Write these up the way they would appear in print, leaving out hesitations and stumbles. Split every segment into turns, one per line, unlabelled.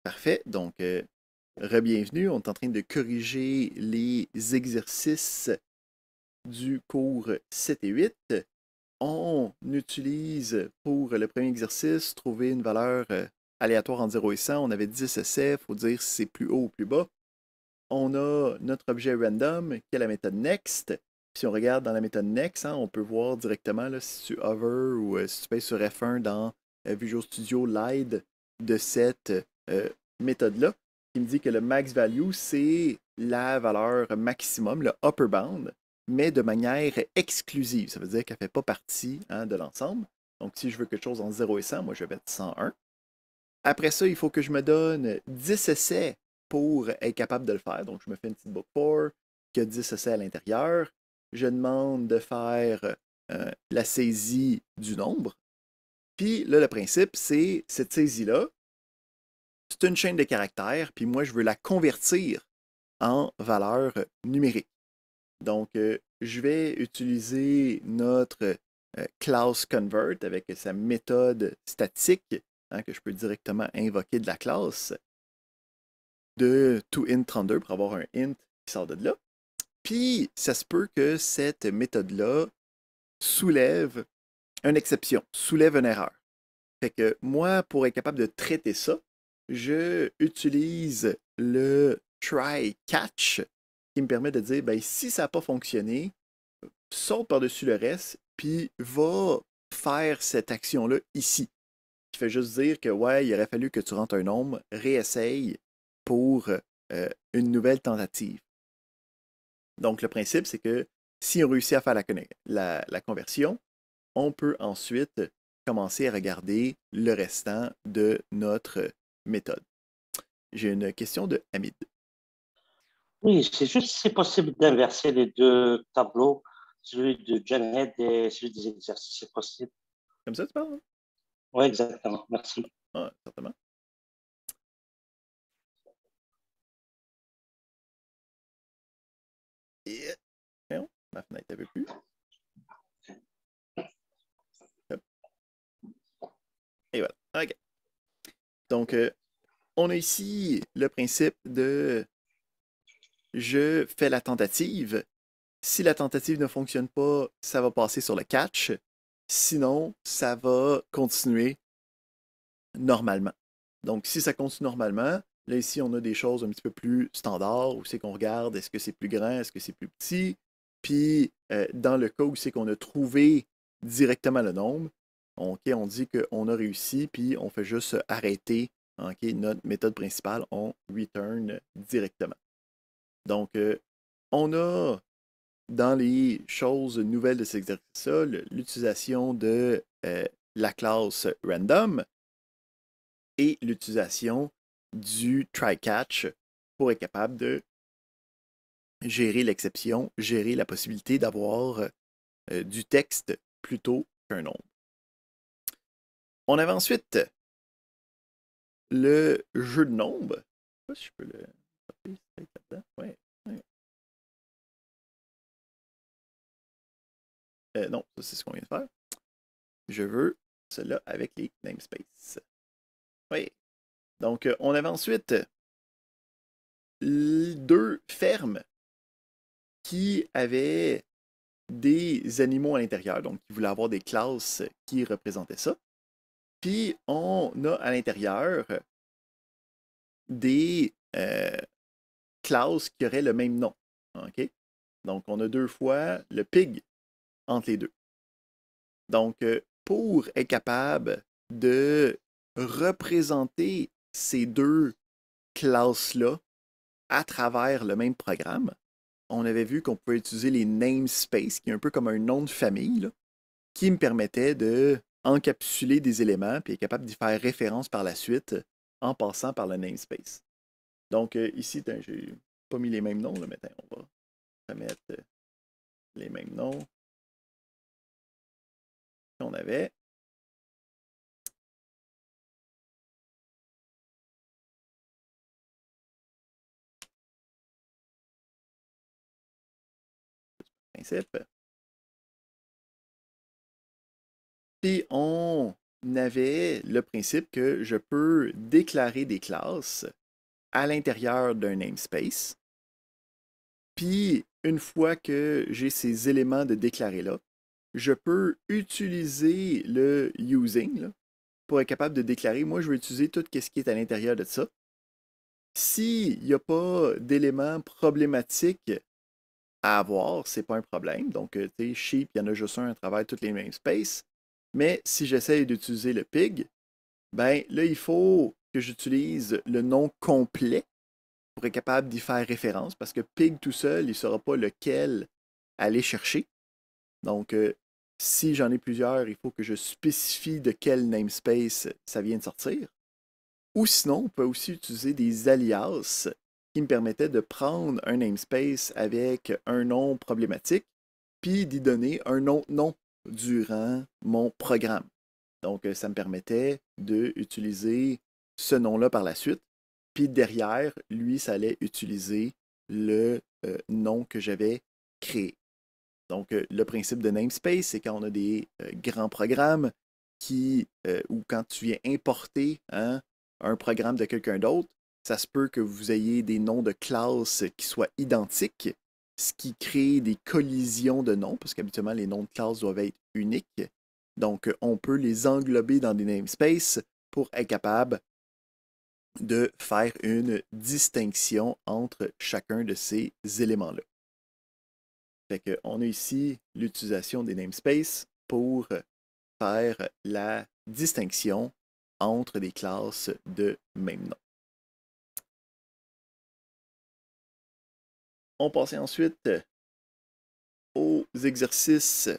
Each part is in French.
Parfait. Donc, re-bienvenue. On est en train de corriger les exercices du cours 7 et 8. On utilise pour le premier exercice, trouver une valeur aléatoire entre 0 et 100. On avait 10 essais. Il faut dire si c'est plus haut ou plus bas. On a notre objet random qui est la méthode next. Si on regarde dans la méthode next, on peut voir directement là, si tu hover ou si tu payes sur F1 dans Visual Studio l'aide de cette méthode-là, qui me dit que le max value, c'est la valeur maximum, le upper bound, mais de manière exclusive. Ça veut dire qu'elle ne fait pas partie de l'ensemble. Donc, si je veux quelque chose en 0 et 100, moi, je vais mettre 101. Après ça, il faut que je me donne 10 essais pour être capable de le faire. Donc, je me fais une petite book for qui a 10 essais à l'intérieur. Je demande de faire la saisie du nombre. Puis là, le principe, c'est cette saisie-là, c'est une chaîne de caractères, puis moi, je veux la convertir en valeur numérique. Donc, je vais utiliser notre class convert avec sa méthode statique que je peux directement invoquer de la classe de toInt32 pour avoir un int qui sort de là. Puis, ça se peut que cette méthode-là soulève une exception, soulève une erreur. Fait que moi, pour être capable de traiter ça, je utilise le try catch qui me permet de dire ben, si ça n'a pas fonctionné, saute par-dessus le reste, puis va faire cette action-là ici. Qui fait juste dire que ouais, il aurait fallu que tu rentres un nombre, réessaye pour une nouvelle tentative. Donc, le principe, c'est que si on réussit à faire la conversion, on peut ensuite commencer à regarder le restant de notre méthode. J'ai une question de Hamid.
Oui, c'est juste si c'est possible d'inverser les deux tableaux, celui de Janet et celui des exercices, c'est possible.
Comme ça, tu parles? Hein?
Oui, exactement. Merci.
Ah, certainement. Et... Non, ma fenêtre ne veut plus. Hop. Et voilà. OK. Donc, on a ici le principe de je fais la tentative. Si la tentative ne fonctionne pas, ça va passer sur le catch. Sinon, ça va continuer normalement. Donc, si ça continue normalement, là ici, on a des choses un petit peu plus standards où c'est qu'on regarde est-ce que c'est plus grand, est-ce que c'est plus petit. Puis, dans le cas où c'est qu'on a trouvé directement le nombre, okay, on dit qu'on a réussi, puis on fait juste arrêter okay, notre méthode principale, on return directement. Donc, on a dans les choses nouvelles de cet exercice-là l'utilisation de la classe random et l'utilisation du try-catch pour être capable de gérer l'exception, gérer la possibilité d'avoir du texte plutôt qu'un nombre. On avait ensuite le jeu de nombres. Je sais pas si je peux le taper là-dedans. Ouais. Non, ça c'est ce qu'on vient de faire. Je veux cela avec les namespaces. Oui. Donc, on avait ensuite deux fermes qui avaient des animaux à l'intérieur, donc qui voulaient avoir des classes qui représentaient ça. Puis, on a à l'intérieur des classes qui auraient le même nom. OK? Donc, on a deux fois le pig entre les deux. Donc, pour être capable de représenter ces deux classes-là à travers le même programme, on avait vu qu'on pouvait utiliser les namespaces, qui est un peu comme un nom de famille, là, qui me permettait de encapsuler des éléments puis être capable d'y faire référence par la suite en passant par le namespace. Donc ici, j'ai pas mis les mêmes noms, là, mais on va remettre les mêmes noms qu'on avait. Principe. Puis on avait le principe que je peux déclarer des classes à l'intérieur d'un namespace. Puis, une fois que j'ai ces éléments de déclarer-là, je peux utiliser le using là, pour être capable de déclarer, moi, je vais utiliser tout ce qui est à l'intérieur de ça. S'il n'y a pas d'éléments problématiques à avoir, c'est pas un problème. Donc, tu sais, Sheep, il y en a juste un à travers toutes les namespaces. Mais si j'essaye d'utiliser le pig, ben là, il faut que j'utilise le nom complet pour être capable d'y faire référence parce que pig tout seul, il ne saura pas lequel aller chercher. Donc, si j'en ai plusieurs, il faut que je spécifie de quel namespace ça vient de sortir. Ou sinon, on peut aussi utiliser des alias qui me permettaient de prendre un namespace avec un nom problématique, puis d'y donner un autre nom durant mon programme. Donc, ça me permettait d'utiliser ce nom-là par la suite. Puis derrière, lui, ça allait utiliser le nom que j'avais créé. Donc, le principe de namespace, c'est quand on a des grands programmes ou quand tu viens importer un programme de quelqu'un d'autre, ça se peut que vous ayez des noms de classes qui soient identiques, ce qui crée des collisions de noms, parce qu'habituellement, les noms de classes doivent être uniques. Donc, on peut les englober dans des namespaces pour être capable de faire une distinction entre chacun de ces éléments-là. Fait qu'on a ici l'utilisation des namespaces pour faire la distinction entre des classes de même nom. On passe ensuite aux exercices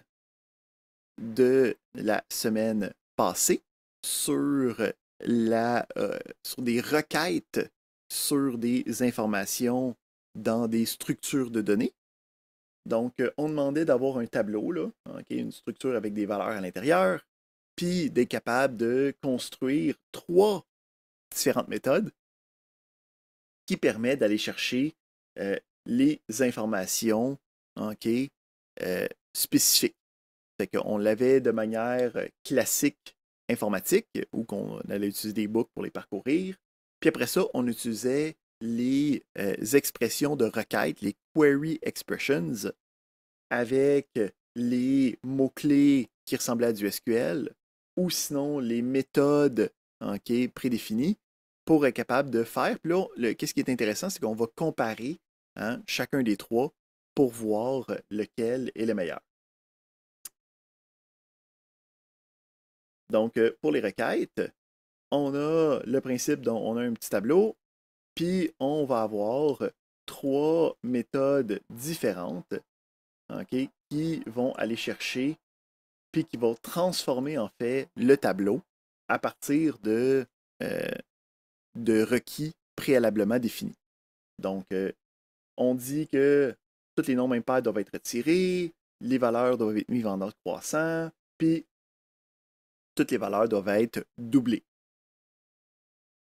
de la semaine passée sur des requêtes sur des informations dans des structures de données. Donc, on demandait d'avoir un tableau, là, une structure avec des valeurs à l'intérieur, puis d'être capable de construire 3 différentes méthodes qui permettent d'aller chercher les informations spécifiques. Fait qu'on l'avait de manière classique informatique, où on allait utiliser des books pour les parcourir. Puis après ça, on utilisait les expressions de requête, les query expressions, avec les mots-clés qui ressemblaient à du SQL, ou sinon les méthodes prédéfinies pour être capable de faire. Puis là, qu'est-ce qui est intéressant, c'est qu'on va comparer chacun des 3 pour voir lequel est le meilleur. Donc, pour les requêtes, on a le principe dont on a un petit tableau, puis on va avoir 3 méthodes différentes qui vont aller chercher, puis qui vont transformer en fait le tableau à partir de requis préalablement définis. Donc, on dit que tous les nombres impairs doivent être retirés, les valeurs doivent être mises en ordre croissant, puis toutes les valeurs doivent être doublées.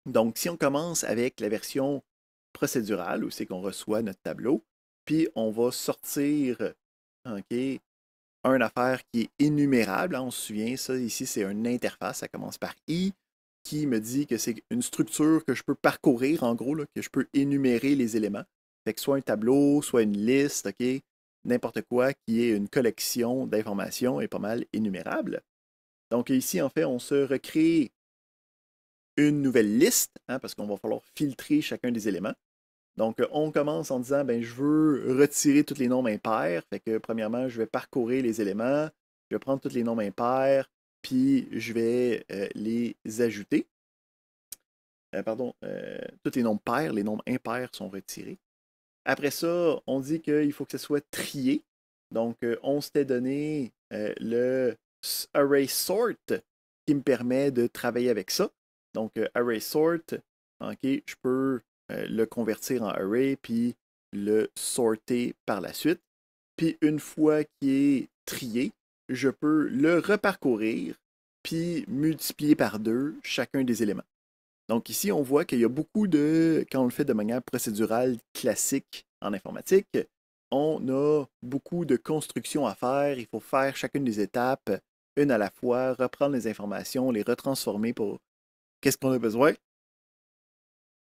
Donc, si on commence avec la version procédurale, où c'est qu'on reçoit notre tableau, puis on va sortir une affaire qui est énumérable. On se souvient, ça ici, c'est une interface, ça commence par I, qui me dit que c'est une structure que je peux parcourir, en gros, là, que je peux énumérer les éléments. Fait que soit un tableau, soit une liste, n'importe quoi qui est une collection d'informations est pas mal énumérable. Donc ici, en fait, on se recrée une nouvelle liste, parce qu'on va falloir filtrer chacun des éléments. Donc, on commence en disant, ben, je veux retirer tous les nombres impairs. Fait que, premièrement, je vais parcourir les éléments, je vais prendre tous les nombres impairs, puis je vais les ajouter. Tous les nombres pairs, les nombres impairs sont retirés. Après ça, on dit qu'il faut que ce soit trié. Donc, on s'était donné le array sort qui me permet de travailler avec ça. Donc, array sort, je peux le convertir en array, puis le sorter par la suite. Puis une fois qu'il est trié, je peux le reparcourir, puis multiplier par 2 chacun des éléments. Donc ici, on voit qu'il y a beaucoup quand on le fait de manière procédurale classique en informatique, on a beaucoup de constructions à faire. Il faut faire chacune des étapes une à la fois, reprendre les informations, les retransformer pour qu'est-ce qu'on a besoin.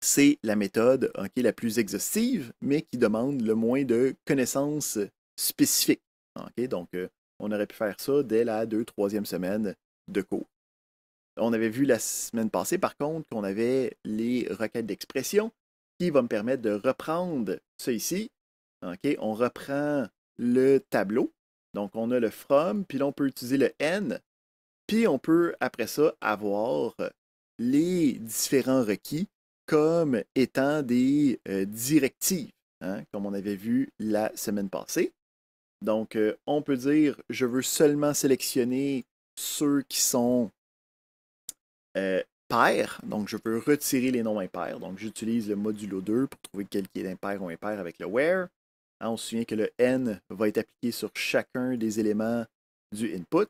C'est la méthode la plus exhaustive, mais qui demande le moins de connaissances spécifiques. Donc, on aurait pu faire ça dès la 2e, 3e semaine de cours. On avait vu la semaine passée, par contre, qu'on avait les requêtes d'expression qui vont me permettre de reprendre ça ici. On reprend le tableau. Donc, on a le from, puis là, on peut utiliser le n, puis on peut, après ça, avoir les différents requis comme étant des directives, comme on avait vu la semaine passée. Donc, on peut dire, je veux seulement sélectionner ceux qui sont pairs. Donc, je veux retirer les noms impairs. Donc, j'utilise le modulo 2 pour trouver quel qui est impair ou impair avec le where. On se souvient que le n va être appliqué sur chacun des éléments du input.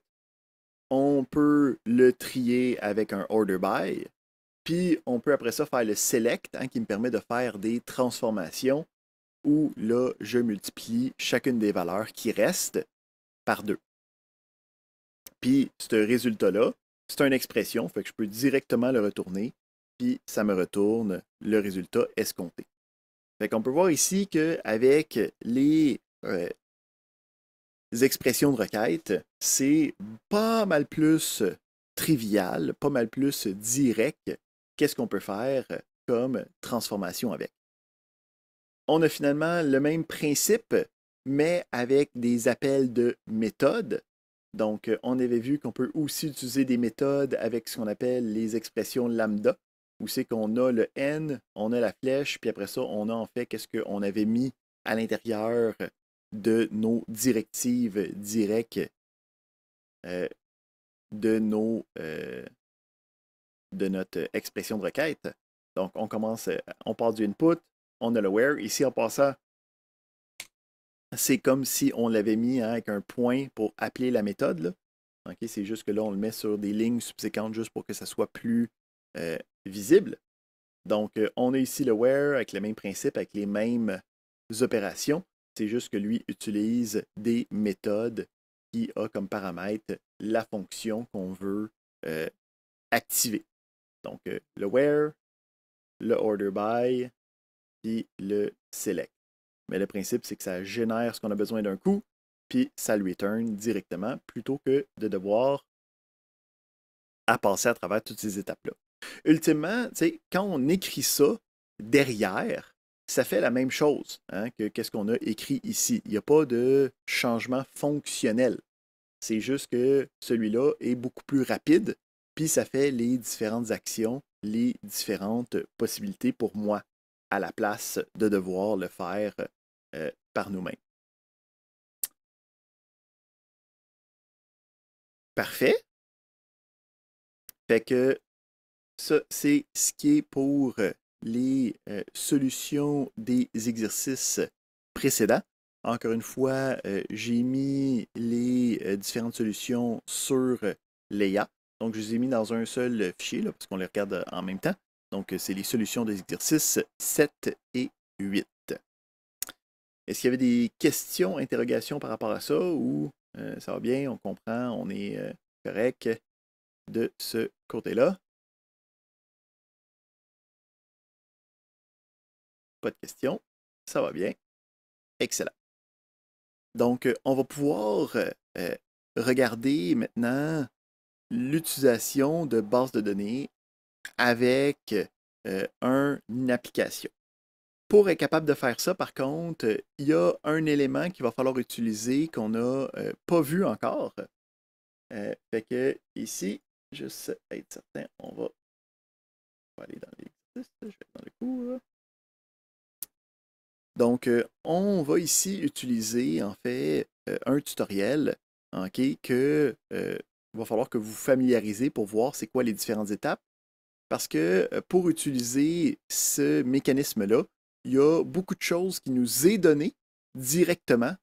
On peut le trier avec un order by. Puis, on peut après ça faire le select qui me permet de faire des transformations où là, je multiplie chacune des valeurs qui restent par 2. Puis, ce résultat-là, c'est une expression, fait que je peux directement le retourner, puis ça me retourne le résultat escompté. Fait qu'on peut voir ici qu'avec les expressions de requête, c'est pas mal plus trivial, pas mal plus direct qu'est-ce qu'on peut faire comme transformation avec. On a finalement le même principe, mais avec des appels de méthodes. Donc, on avait vu qu'on peut aussi utiliser des méthodes avec ce qu'on appelle les expressions lambda, où c'est qu'on a le n, on a la flèche, puis après ça, on a en fait qu'est-ce qu'on avait mis à l'intérieur de nos directives directes de notre expression de requête. Donc, on part du input, on a le where. Ici, en passant, c'est comme si on l'avait mis avec un point pour appeler la méthode. Là. C'est juste que là, on le met sur des lignes subséquentes juste pour que ça soit plus visible. Donc, on a ici le where avec le même principe, avec les mêmes opérations. C'est juste que lui utilise des méthodes qui a comme paramètre la fonction qu'on veut activer. Donc, le where, le order by, puis le select. Mais le principe, c'est que ça génère ce qu'on a besoin d'un coup, puis ça le return directement, plutôt que de devoir passer à travers toutes ces étapes-là. Ultimement, quand on écrit ça derrière, ça fait la même chose que qu'est-ce qu'on a écrit ici. Il n'y a pas de changement fonctionnel. C'est juste que celui-là est beaucoup plus rapide, puis ça fait les différentes actions, les différentes possibilités pour moi, à la place de devoir le faire par nous-mêmes. Parfait. Fait que ça, c'est ce qui est pour les solutions des exercices précédents. Encore une fois, j'ai mis les différentes solutions sur Leia. Donc, je les ai mis dans un seul fichier, là, parce qu'on les regarde en même temps. Donc, c'est les solutions des exercices 7 et 8. Est-ce qu'il y avait des questions, interrogations par rapport à ça ou ça va bien, on comprend, on est correct de ce côté-là? Pas de questions. Ça va bien. Excellent. Donc, on va pouvoir regarder maintenant l'utilisation de bases de données avec une application. Pour être capable de faire ça, par contre, il y a un élément qu'il va falloir utiliser qu'on n'a pas vu encore. Fait que ici, juste être certain, on va aller dans l'exercice, je vais dans le cours. Donc, on va ici utiliser en fait un tutoriel que va falloir que vous familiarisez pour voir c'est quoi les différentes étapes. Parce que pour utiliser ce mécanisme-là, il y a beaucoup de choses qui nous est donné directement,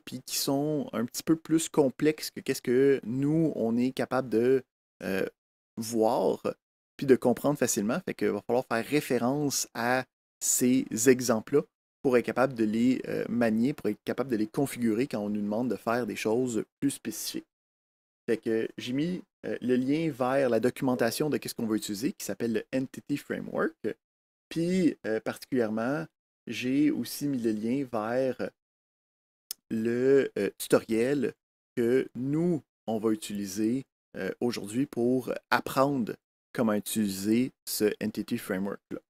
puis qui sont un petit peu plus complexes que qu'est-ce que nous, on est capable de voir, puis de comprendre facilement. Fait qu'il va falloir faire référence à ces exemples-là pour être capable de les manier, pour être capable de les configurer quand on nous demande de faire des choses plus spécifiques. Fait que j'ai mis le lien vers la documentation de qu'est-ce qu'on va utiliser, qui s'appelle le Entity Framework. Puis, particulièrement, j'ai aussi mis le lien vers le tutoriel que nous, on va utiliser aujourd'hui pour apprendre comment utiliser ce Entity Framework-là.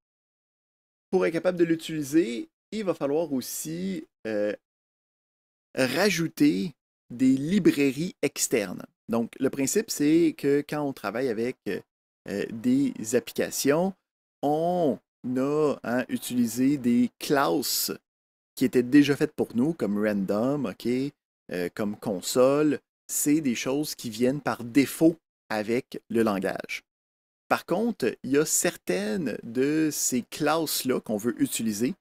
Pour être capable de l'utiliser, il va falloir aussi rajouter des librairies externes. Donc, le principe, c'est que quand on travaille avec des applications, on a utilisé des classes qui étaient déjà faites pour nous, comme random, OK, comme console. C'est des choses qui viennent par défaut avec le langage. Par contre, il y a certaines de ces classes-là qu'on veut utiliser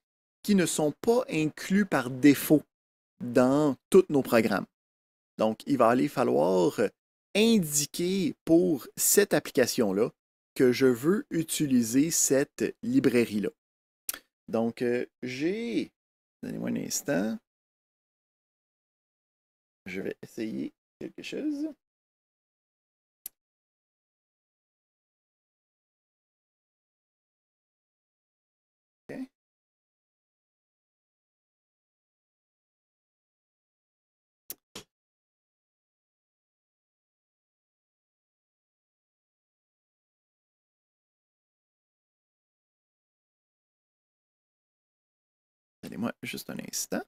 qui ne sont pas incluses par défaut dans tous nos programmes. Donc, il va aller falloir indiquer pour cette application-là que je veux utiliser cette librairie-là. Donc, donnez-moi un instant. Je vais essayer quelque chose. OK. Donnez-moi juste un instant.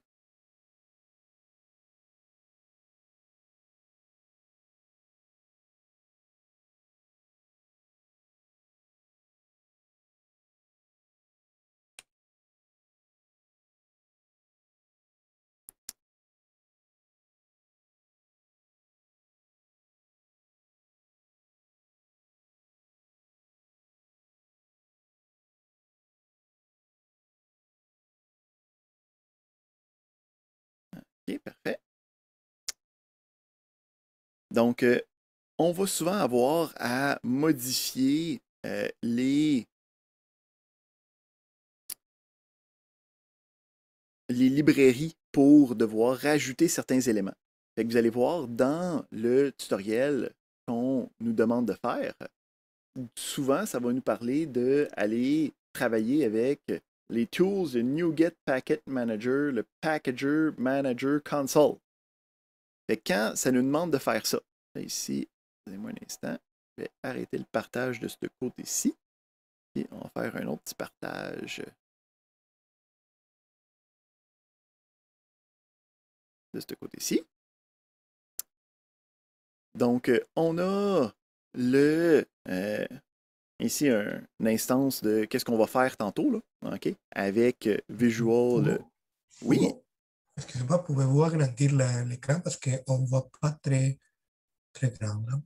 OK, parfait. Donc, on va souvent avoir à modifier les librairies pour devoir rajouter certains éléments. Fait que vous allez voir dans le tutoriel qu'on nous demande de faire, souvent, ça va nous parler d'aller travailler avec les tools de NuGet Packet Manager, le Packager Manager Console. Fait que quand ça nous demande de faire ça, ici, donnez-moi un instant, je vais arrêter le partage de ce côté-ci, et on va faire un autre petit partage de ce côté-ci. Donc, on a ici une instance de qu'est-ce qu'on va faire tantôt, là, OK, avec Visual. Oui,
Excusez-moi, pouvez-vous agrandir l'écran parce qu'on ne voit pas très grand. Là.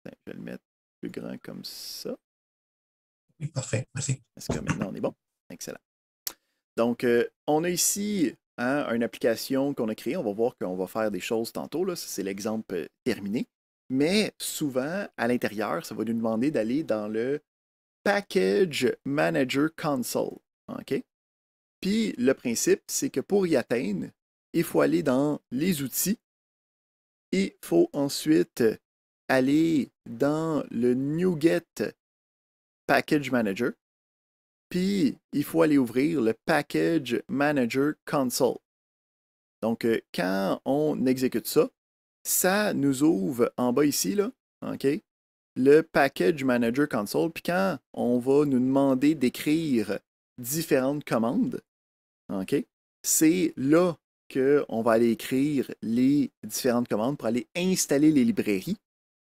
je vais le mettre plus grand comme ça.
Oui, parfait, merci.
Est-ce que maintenant on est bon? Excellent. Donc, on a ici une application qu'on a créée. On va voir qu'on va faire des choses tantôt. Là. Ça, c'est l'exemple terminé. Mais souvent, à l'intérieur, ça va nous demander d'aller dans le Package Manager Console. OK? Puis, le principe, c'est que pour y atteindre, il faut aller dans les outils. Il faut ensuite aller dans le NuGet Package Manager. Puis, il faut aller ouvrir le Package Manager Console. Donc, quand on exécute ça, ça nous ouvre en bas ici, là, OK, le Package Manager Console. Puis quand on va nous demander d'écrire différentes commandes, OK, c'est là qu'on va aller écrire les différentes commandes pour aller installer les librairies.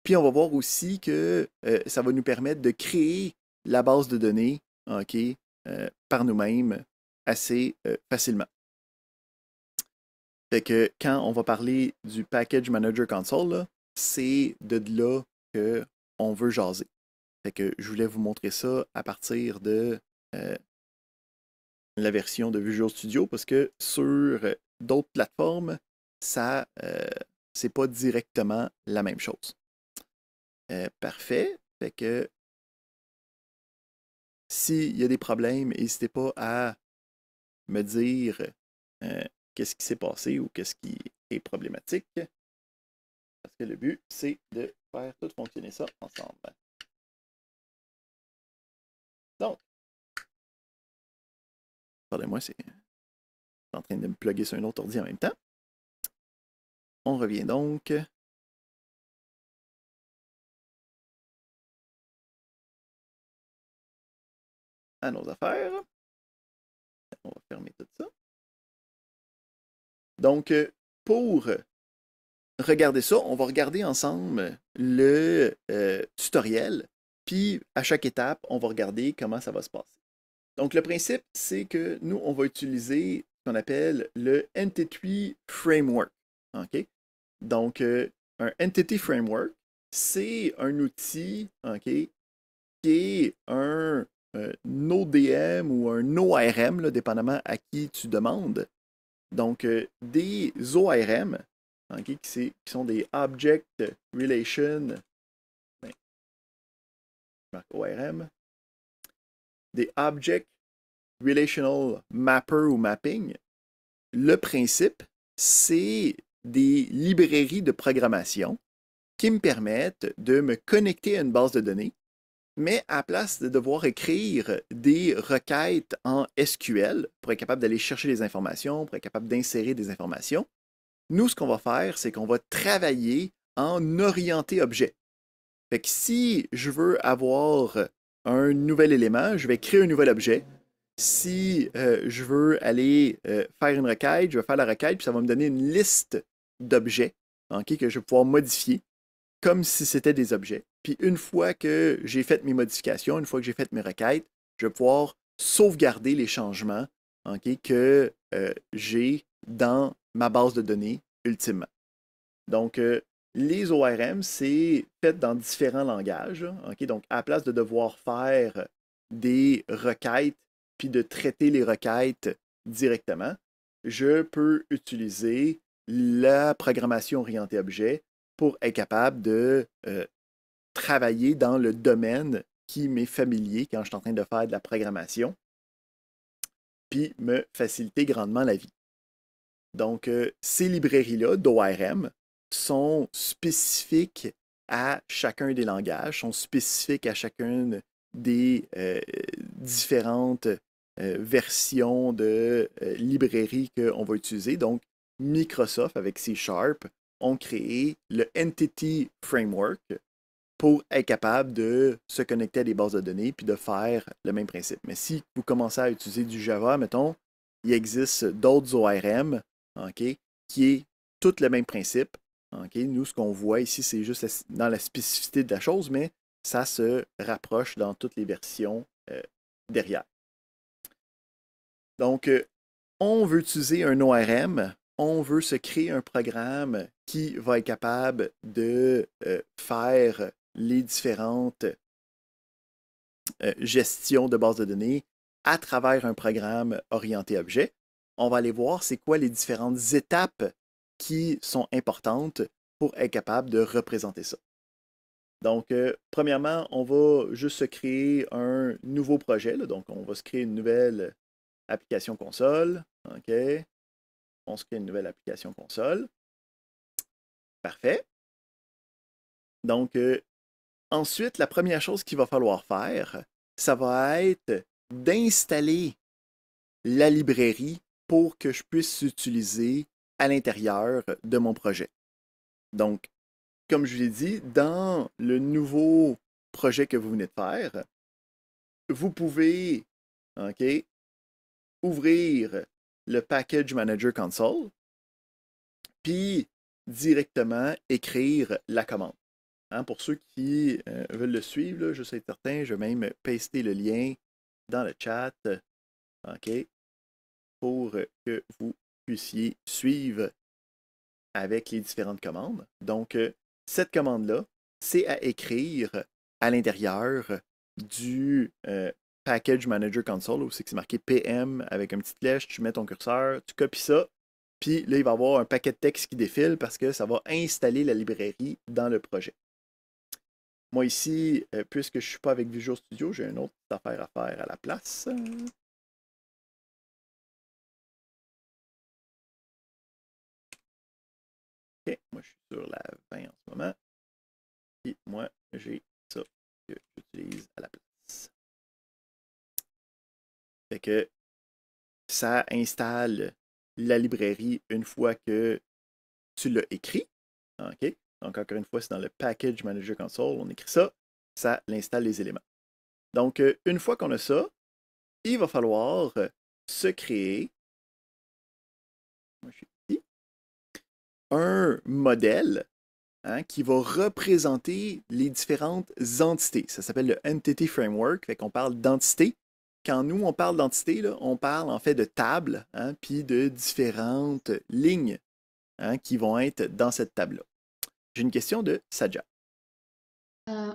Puis on va voir aussi que ça va nous permettre de créer la base de données, OK, par nous-mêmes assez facilement. Fait que quand on va parler du Package Manager Console, c'est de là qu'on veut jaser. Fait que je voulais vous montrer ça à partir de la version de Visual Studio parce que sur d'autres plateformes, ça c'est pas directement la même chose. Parfait. Fait que s'il y a des problèmes, n'hésitez pas à me dire qu'est-ce qui s'est passé ou qu'est-ce qui est problématique. Parce que le but, c'est de faire tout fonctionner ça ensemble. Donc, pardonnez-moi, c'est en train de me plugger sur un autre ordi en même temps. On revient donc à nos affaires. On va fermer tout ça. Donc, pour regarder ça, on va regarder ensemble le tutoriel, puis à chaque étape, on va regarder comment ça va se passer. Donc, le principe, c'est que nous, on va utiliser ce qu'on appelle le Entity Framework. OK? Donc, un Entity Framework, c'est un outil, OK, qui est un ODM ou un ORM, là, dépendamment à qui tu demandes. Donc, des ORM, okay, qui sont des Object Relation, ORM, des Object Relational Mapper ou Mapping. Le principe, c'est des librairies de programmation qui me permettent de me connecter à une base de données, mais à la place de devoir écrire des requêtes en SQL pour être capable d'aller chercher des informations, pour être capable d'insérer des informations, nous, ce qu'on va faire, c'est qu'on va travailler en orienté objet. Fait que si je veux avoir un nouvel élément, je vais créer un nouvel objet. Si je veux aller faire une requête, je vais faire la requête, puis ça va me donner une liste d'objets okay, que je vais pouvoir modifier comme si c'était des objets. Puis une fois que j'ai fait mes modifications, une fois que j'ai fait mes requêtes, je vais pouvoir sauvegarder les changements okay, que j'ai dans ma base de données ultimement. Donc, les ORM, c'est fait dans différents langages. Okay? Donc, à la place de devoir faire des requêtes puis de traiter les requêtes directement, je peux utiliser la programmation orientée objet pour être capable de travailler dans le domaine qui m'est familier quand je suis en train de faire de la programmation, puis me faciliter grandement la vie. Donc, ces librairies-là d'ORM sont spécifiques à chacun des langages, sont spécifiques à chacune des différentes versions de librairies qu'on va utiliser. Donc, Microsoft, avec C#, ont créé le Entity Framework pour être capable de se connecter à des bases de données puis de faire le même principe. Mais si vous commencez à utiliser du Java, mettons, il existe d'autres ORM okay, qui est tout le même principe. Okay. Nous, ce qu'on voit ici, c'est juste dans la spécificité de la chose, mais ça se rapproche dans toutes les versions derrière. Donc, on veut utiliser un ORM, on veut se créer un programme qui va être capable de faire les différentes gestions de bases de données à travers un programme orienté objet. On va aller voir c'est quoi les différentes étapes qui sont importantes pour être capable de représenter ça. Donc, premièrement, on va juste se créer un nouveau projet. Là. Donc, on va se créer une nouvelle application console. OK. On se crée une nouvelle application console. Parfait. Donc, ensuite, la première chose qu'il va falloir faire, ça va être d'installer la librairie pour que je puisse l'utiliser à l'intérieur de mon projet. Donc, comme je vous l'ai dit, dans le nouveau projet que vous venez de faire, vous pouvez okay, ouvrir le Package Manager Console, puis directement écrire la commande. Hein, pour ceux qui veulent le suivre, là, je suis certain, je vais même paster le lien dans le chat okay, pour que vous puissiez suivre avec les différentes commandes. Donc, cette commande-là, c'est à écrire à l'intérieur du Package Manager Console, où c'est marqué PM avec une petite flèche, tu mets ton curseur, tu copies ça, puis là, il va y avoir un paquet de texte qui défile parce que ça va installer la librairie dans le projet. Moi ici, puisque je ne suis pas avec Visual Studio, j'ai une autre affaire à faire à la place. OK, moi, je suis sur la 20 en ce moment. Et moi, j'ai ça que j'utilise à la place. Fait que ça installe la librairie une fois que tu l'as écrit. OK? Donc, encore une fois, c'est dans le Package Manager Console. On écrit ça, ça l'installe les éléments. Donc, une fois qu'on a ça, il va falloir se créer un modèle qui va représenter les différentes entités. Ça s'appelle le Entity Framework, fait qu'on parle d'entité. Quand nous, on parle d'entité, on parle en fait de tables, puis de différentes lignes qui vont être dans cette table-là. J'ai une question de Saja.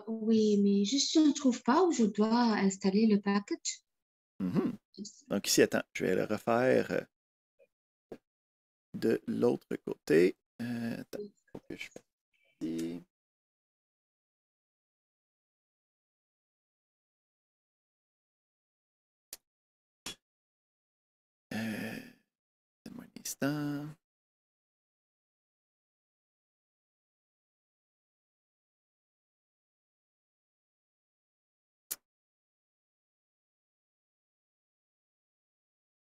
Oui, mais je ne trouve pas où je dois installer le package.
Donc ici, attends, je vais le refaire de l'autre côté. Attends, faut que je fasse ici. Donne-moi un instant.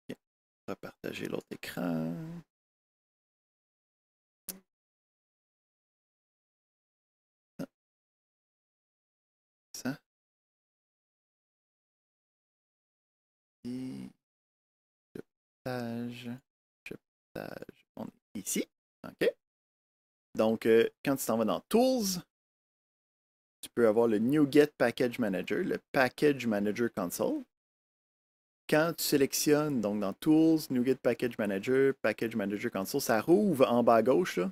Okay. On va partager l'autre écran. Ça. Et je partage. On est ici. OK. Donc, quand tu t'en vas dans Tools, tu peux avoir le NuGet Package Manager, le Package Manager Console. Quand tu sélectionnes, donc dans Tools, NuGet Package Manager Console, ça rouvre en bas à gauche. Là.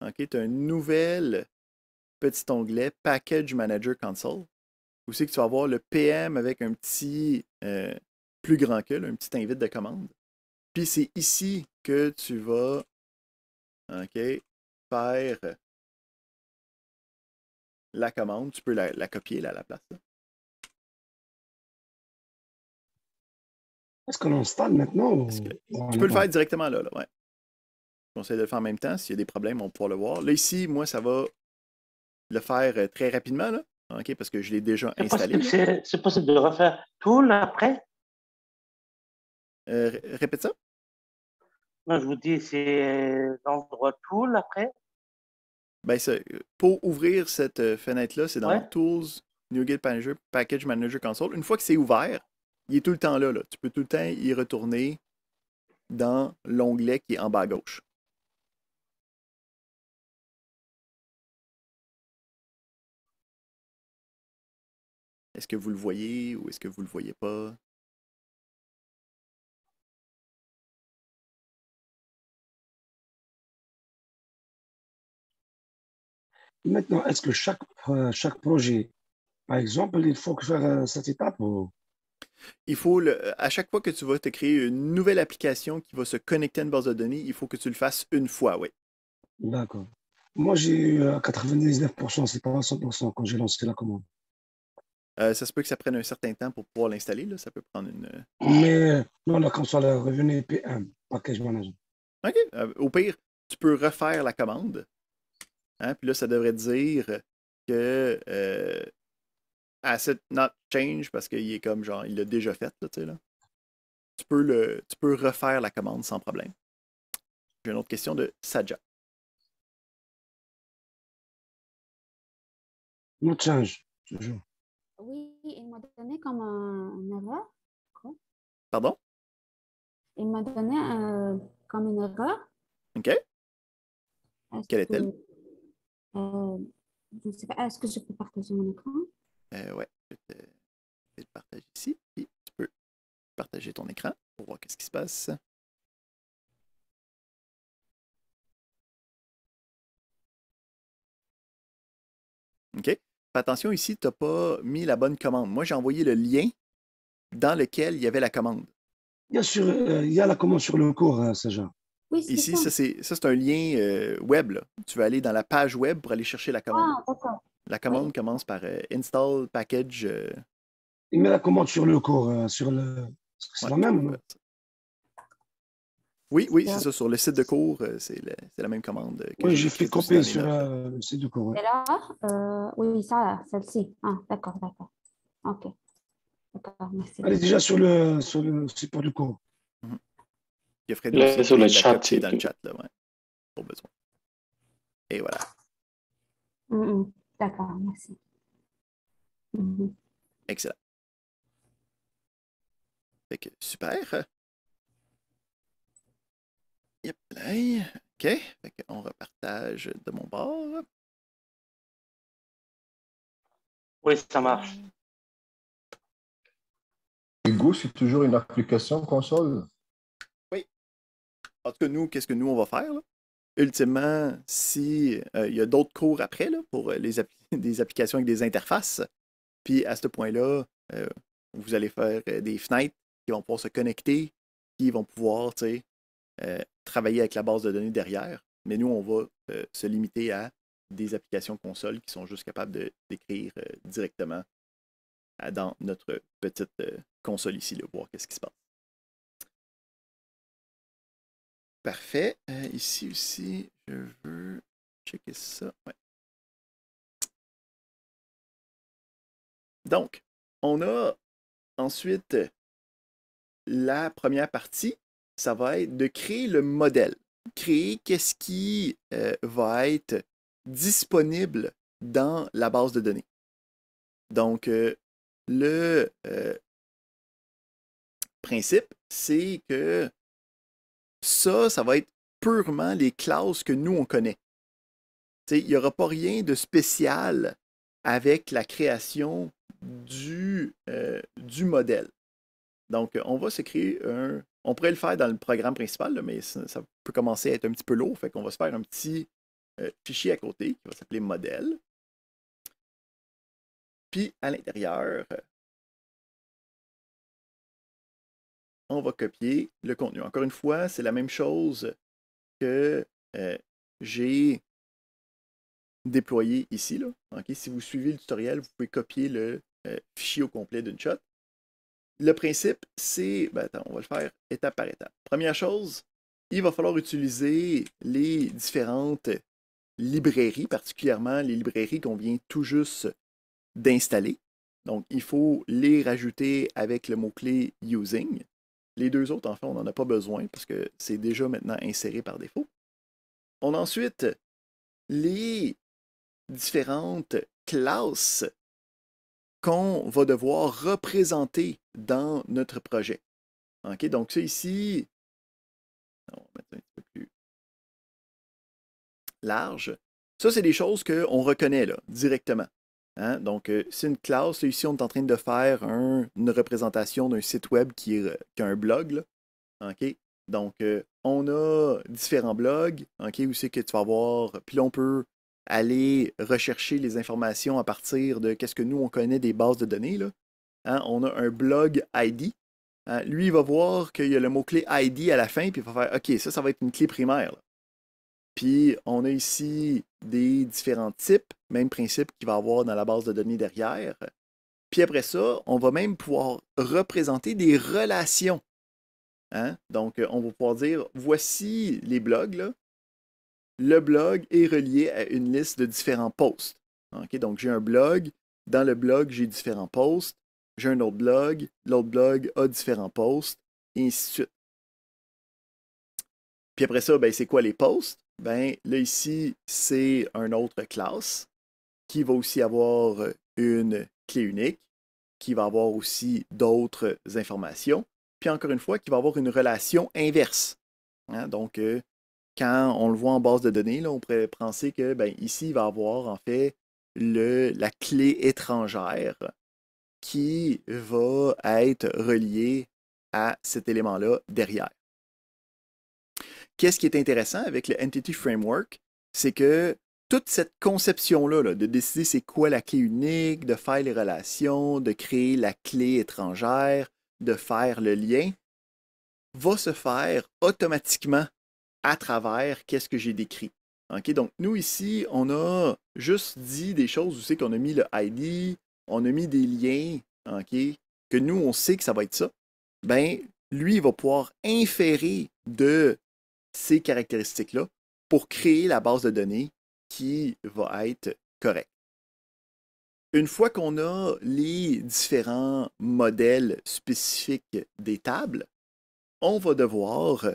OK, tu as un nouvel petit onglet Package Manager Console. Où c'est que tu vas avoir le PM avec un petit plus grand que, là, un petit invite de commande. Puis c'est ici que tu vas faire la commande. Tu peux la copier là, à la place. Là.
Est-ce qu'on installe maintenant?
Tu peux le faire directement là, ouais. Je conseille de le faire en même temps. S'il y a des problèmes, on pourra le voir. Là, ici, moi, ça va le faire très rapidement, là. OK, parce que je l'ai déjà installé.
C'est possible de refaire tout après?
Répète ça.
Non, je vous dis, c'est l'endroit Tool après?
Ben, pour ouvrir cette fenêtre-là, c'est dans
Ouais.
Tools, NuGet Package Manager Console. Une fois que c'est ouvert, il est tout le temps là. Tu peux tout le temps y retourner dans l'onglet qui est en bas à gauche. Est-ce que vous le voyez ou est-ce que vous ne le voyez pas?
Maintenant, est-ce que chaque projet, par exemple, il faut faire cette étape ou...
Il faut, à chaque fois que tu vas te créer une nouvelle application qui va se connecter à une base de données, il faut que tu le fasses une fois, oui.
D'accord. Moi, j'ai eu 99%, c'est pas 100% quand j'ai lancé la commande.
Ça se peut que ça prenne un certain temps pour pouvoir l'installer. Là. Ça peut prendre une...
Mais non, la console revenu PM, Package Manager.
OK. Au pire, tu peux refaire la commande. Puis là, ça devrait dire que Asset not change parce qu'il est comme genre, il l'a déjà fait. Là, tu sais, là. Tu peux refaire la commande sans problème. J'ai une autre question de Saja.
Not change, toujours.
Oui, il m'a donné comme une erreur.
Pardon?
Il m'a donné comme une erreur.
OK. Quelle est-elle?
Je ne sais pas, est-ce que je peux partager mon écran?
Ouais, je vais le partager ici. Puis tu peux partager ton écran pour voir qu'est-ce qui se passe. OK. Fais attention ici, tu n'as pas mis la bonne commande. Moi, j'ai envoyé le lien dans lequel il y avait la commande.
Bien sûr, il y a la commande sur le cours, Saja.
Oui, c'est
ici,
ça.
c'est un lien web. Là. Tu vas aller dans la page web pour aller chercher la commande.
Ah, d'accord.
La commande commence par install package.
Il met la commande sur le cours, sur le... C'est la même, non?
Oui, oui, c'est
Sur-
ça. Sur le site de cours, c'est la même commande que
Oui,
j'ai
j'ai fait
écrite aussi dans
copier
les
sur
notes.
le site de cours. Ouais.
C'est là? Oui, ça, celle-ci. Ah, d'accord, d'accord. OK, d'accord, merci.
Elle est déjà sur le support du cours.
Mhm. Il y a Freddy
Là,
aussi
sur
qui
le
vient de la
chat,
copier
c'est
dans le
tout.
chat, là, ouais, pour besoin. Et voilà.
D'accord, merci. Mhm.
Excellent. Fait que, super. Yep, là. OK. Fait qu'on repartage de mon bord.
Oui, ça marche.
Hugo, c'est toujours une application console.
Oui. En tout cas, nous, qu'est-ce que nous, on va faire, là? Ultimement, si il y a d'autres cours après, là, pour des applications avec des interfaces, puis à ce point-là, vous allez faire des fenêtres qui vont pouvoir se connecter, qui vont pouvoir, tu sais, travailler avec la base de données derrière. Mais nous, on va se limiter à des applications console qui sont juste capables d'écrire directement dans notre petite console ici, là, voir qu'est-ce qui se passe. Parfait. Ici aussi, je veux checker ça. Ouais. Donc, on a ensuite la première partie, ça va être de créer le modèle. Créer qu'est-ce qui va être disponible dans la base de données. Donc, le principe, c'est que ça va être purement les classes que nous, on connaît. Il n'y aura pas rien de spécial avec la création du modèle. Donc, on va se créer un... On pourrait le faire dans le programme principal, là, mais ça peut commencer à être un petit peu lourd. Fait qu'on va se faire un petit fichier à côté qui va s'appeler modèle. Puis, à l'intérieur, on va copier le contenu. Encore une fois, c'est la même chose que j'ai déployé ici. Là. Okay? Si vous suivez le tutoriel, vous pouvez copier le fichier au complet d'une shot. Le principe, c'est... Ben attends, on va le faire étape par étape. Première chose, il va falloir utiliser les différentes librairies, particulièrement les librairies qu'on vient tout juste d'installer. Donc, il faut les rajouter avec le mot-clé « using ». Les deux autres, en fait, on n'en a pas besoin parce que c'est déjà maintenant inséré par défaut. On a ensuite les différentes classes qu'on va devoir représenter dans notre projet. Okay? Donc, ça ici, on va mettre un petit peu plus large. Ça, c'est des choses qu'on reconnaît là, directement. Hein? Donc, c'est une classe. Là, ici, on est en train de faire une représentation d'un site web qui a un blog. Là. Okay? Donc, on a différents blogs, okay, où c'est que tu vas avoir. Puis là, on peut aller rechercher les informations à partir de qu'est-ce que nous, on connaît des bases de données. Là. Hein? On a un blog ID. Hein? Lui, il va voir qu'il y a le mot-clé ID à la fin, puis il va faire OK, ça va être une clé primaire. Là. Puis, on a ici des différents types, même principe qu'il va avoir dans la base de données derrière. Puis après ça, on va même pouvoir représenter des relations. Hein? Donc, on va pouvoir dire, voici les blogs. Là. Le blog est relié à une liste de différents posts. Okay? Donc, j'ai un blog. Dans le blog, j'ai différents posts. J'ai un autre blog. L'autre blog a différents posts. Et ainsi de suite. Puis après ça, ben, c'est quoi les posts? Ben, là, ici, c'est une autre classe qui va aussi avoir une clé unique, qui va avoir aussi d'autres informations. Puis encore une fois, qui va avoir une relation inverse. Hein? Donc, quand on le voit en base de données, là, on pourrait penser que ben, ici, il va avoir en fait la clé étrangère qui va être reliée à cet élément-là derrière. Qu'est-ce qui est intéressant avec le Entity Framework, c'est que toute cette conception-là, là, de décider c'est quoi la clé unique, de faire les relations, de créer la clé étrangère, de faire le lien, va se faire automatiquement à travers qu'est-ce que j'ai décrit. Okay? Donc, nous ici, on a juste dit des choses où c'est qu'on a mis le ID, on a mis des liens, okay, que nous, on sait que ça va être ça. Ben, lui, il va pouvoir inférer de ces caractéristiques-là pour créer la base de données qui va être correcte. Une fois qu'on a les différents modèles spécifiques des tables, on va devoir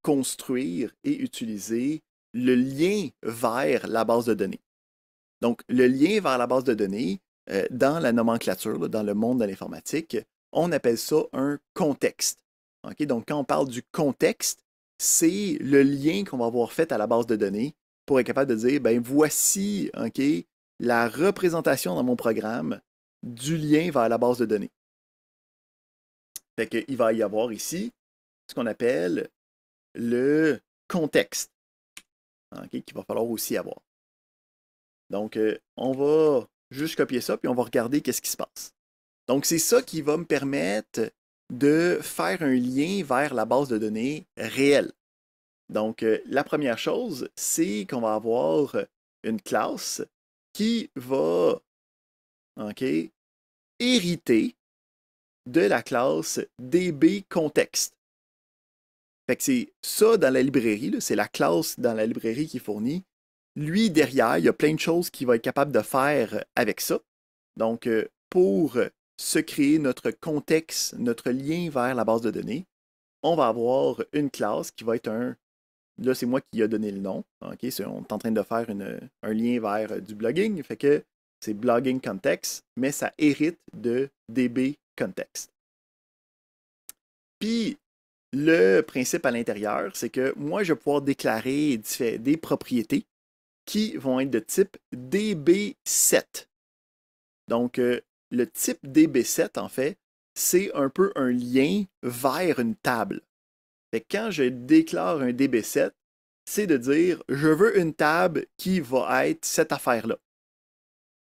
construire et utiliser le lien vers la base de données. Donc, le lien vers la base de données, dans la nomenclature, là, dans le monde de l'informatique, on appelle ça un contexte. Okay? Donc, quand on parle du contexte, c'est le lien qu'on va avoir fait à la base de données pour être capable de dire, ben voici la représentation dans mon programme du lien vers la base de données. Fait qu'il va y avoir ici ce qu'on appelle le contexte, qu'il va falloir aussi avoir. Donc, on va juste copier ça, puis on va regarder qu'est-ce qui se passe. Donc, c'est ça qui va me permettre de faire un lien vers la base de données réelle. Donc, la première chose, c'est qu'on va avoir une classe qui va hériter de la classe DBContext. Fait que c'est ça dans la librairie, c'est la classe dans la librairie qui est fournie. Lui, derrière, il y a plein de choses qu'il va être capable de faire avec ça. Donc, pour se créer notre contexte, notre lien vers la base de données, on va avoir une classe qui va être un... Là, c'est moi qui ai donné le nom. On est en train de faire un lien vers du blogging. Fait que c'est blogging context, mais ça hérite de DB context. Puis, le principe à l'intérieur, c'est que moi, je vais pouvoir déclarer des propriétés qui vont être de type DB7. Donc, le type DB7, en fait, c'est un peu un lien vers une table. Fait que quand je déclare un DB7, c'est de dire je veux une table qui va être cette affaire-là.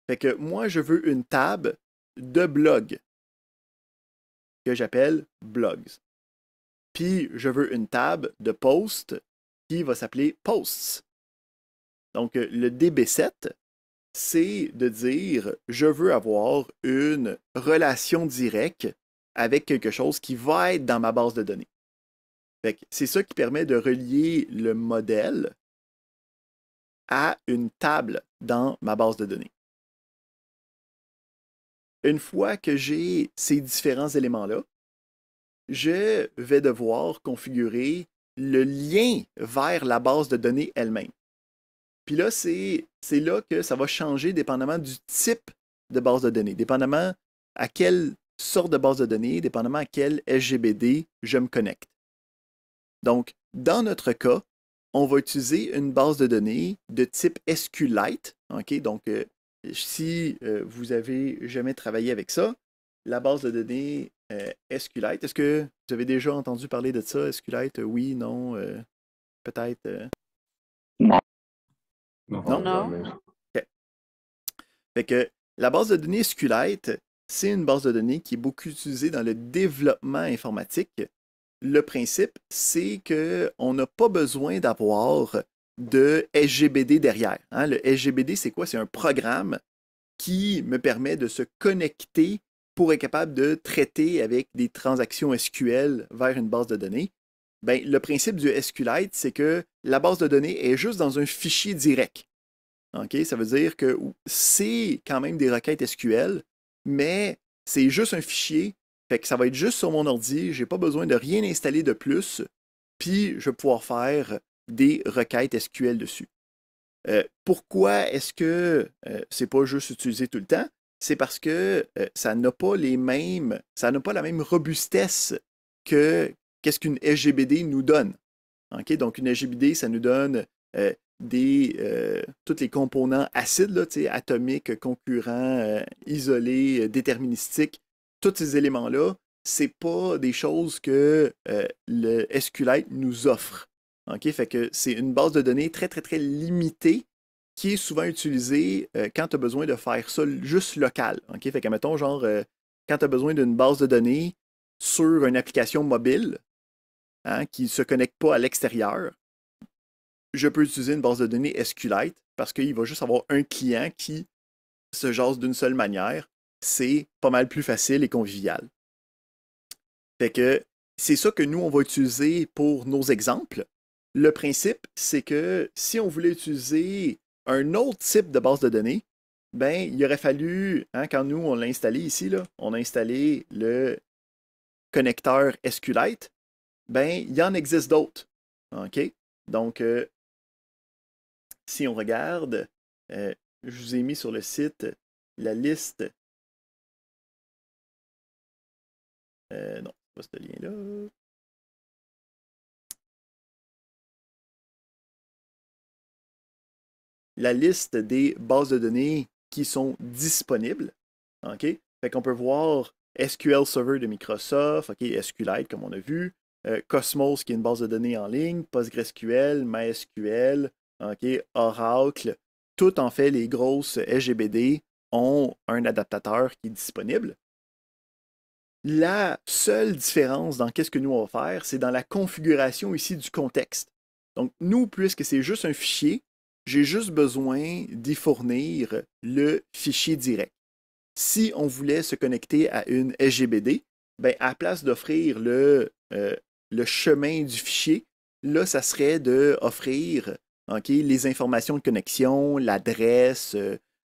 Fait que moi, je veux une table de blog que j'appelle blogs. Puis, je veux une table de post qui va s'appeler posts. Donc, le DB7, c'est de dire je veux avoir une relation directe avec quelque chose qui va être dans ma base de données. C'est ça qui permet de relier le modèle à une table dans ma base de données. Une fois que j'ai ces différents éléments-là, je vais devoir configurer le lien vers la base de données elle-même. Puis là, c'est là que ça va changer dépendamment du type de base de données, dépendamment à quelle sorte de base de données, dépendamment à quel SGBD je me connecte. Donc, dans notre cas, on va utiliser une base de données de type SQLite. Donc, si vous n'avez jamais travaillé avec ça, la base de données SQLite, est-ce que vous avez déjà entendu parler de ça, SQLite? Oui, non, peut-être?
Non.
Non.
Okay. Fait que la base de données SQLite, c'est une base de données qui est beaucoup utilisée dans le développement informatique. Le principe, c'est qu'on n'a pas besoin d'avoir de SGBD derrière. Le SGBD, c'est quoi? C'est un programme qui me permet de se connecter pour être capable de traiter avec des transactions SQL vers une base de données. Ben, le principe du SQLite, c'est que la base de données est juste dans un fichier direct. Ça veut dire que c'est quand même des requêtes SQL, mais c'est juste un fichier. Fait que ça va être juste sur mon ordi. Je n'ai pas besoin de rien installer de plus. Puis, je vais pouvoir faire des requêtes SQL dessus. Pourquoi est-ce que c'est pas juste utilisé tout le temps? C'est parce que ça n'a pas la même robustesse que qu'est-ce qu'une SGBD nous donne. Donc, une SGBD, ça nous donne tous les composants acides, là, atomiques, concurrents, isolés, déterministiques. Tous ces éléments-là, ce n'est pas des choses que le SQLite nous offre. Fait que c'est une base de données très, très, très limitée qui est souvent utilisée quand tu as besoin de faire ça juste local. Fait que, mettons, genre, quand tu as besoin d'une base de données sur une application mobile qui ne se connecte pas à l'extérieur, je peux utiliser une base de données SQLite parce qu'il va juste avoir un client qui se jase d'une seule manière. C'est pas mal plus facile et convivial. Fait que c'est ça que nous, on va utiliser pour nos exemples. Le principe, c'est que si on voulait utiliser un autre type de base de données, ben, il aurait fallu, hein, quand nous, on l'a installé ici, là, on a installé le connecteur SQLite, ben, il y en existe d'autres. OK? Donc, si on regarde, je vous ai mis sur le site la liste. Non, pas ce lien-là. La liste des bases de données qui sont disponibles. OK? Fait qu'on peut voir SQL Server de Microsoft, OK, SQLite, comme on a vu, Cosmos, qui est une base de données en ligne, PostgreSQL, MySQL, OK, Oracle. Toutes, en fait, les grosses SGBD ont un adaptateur qui est disponible. La seule différence dans qu'est-ce que nous on va faire, c'est dans la configuration ici du contexte. Donc, nous, puisque c'est juste un fichier, j'ai juste besoin d'y fournir le fichier direct. Si on voulait se connecter à une SGBD, ben, à la place d'offrir le chemin du fichier, là, ça serait d'offrir les informations de connexion, l'adresse,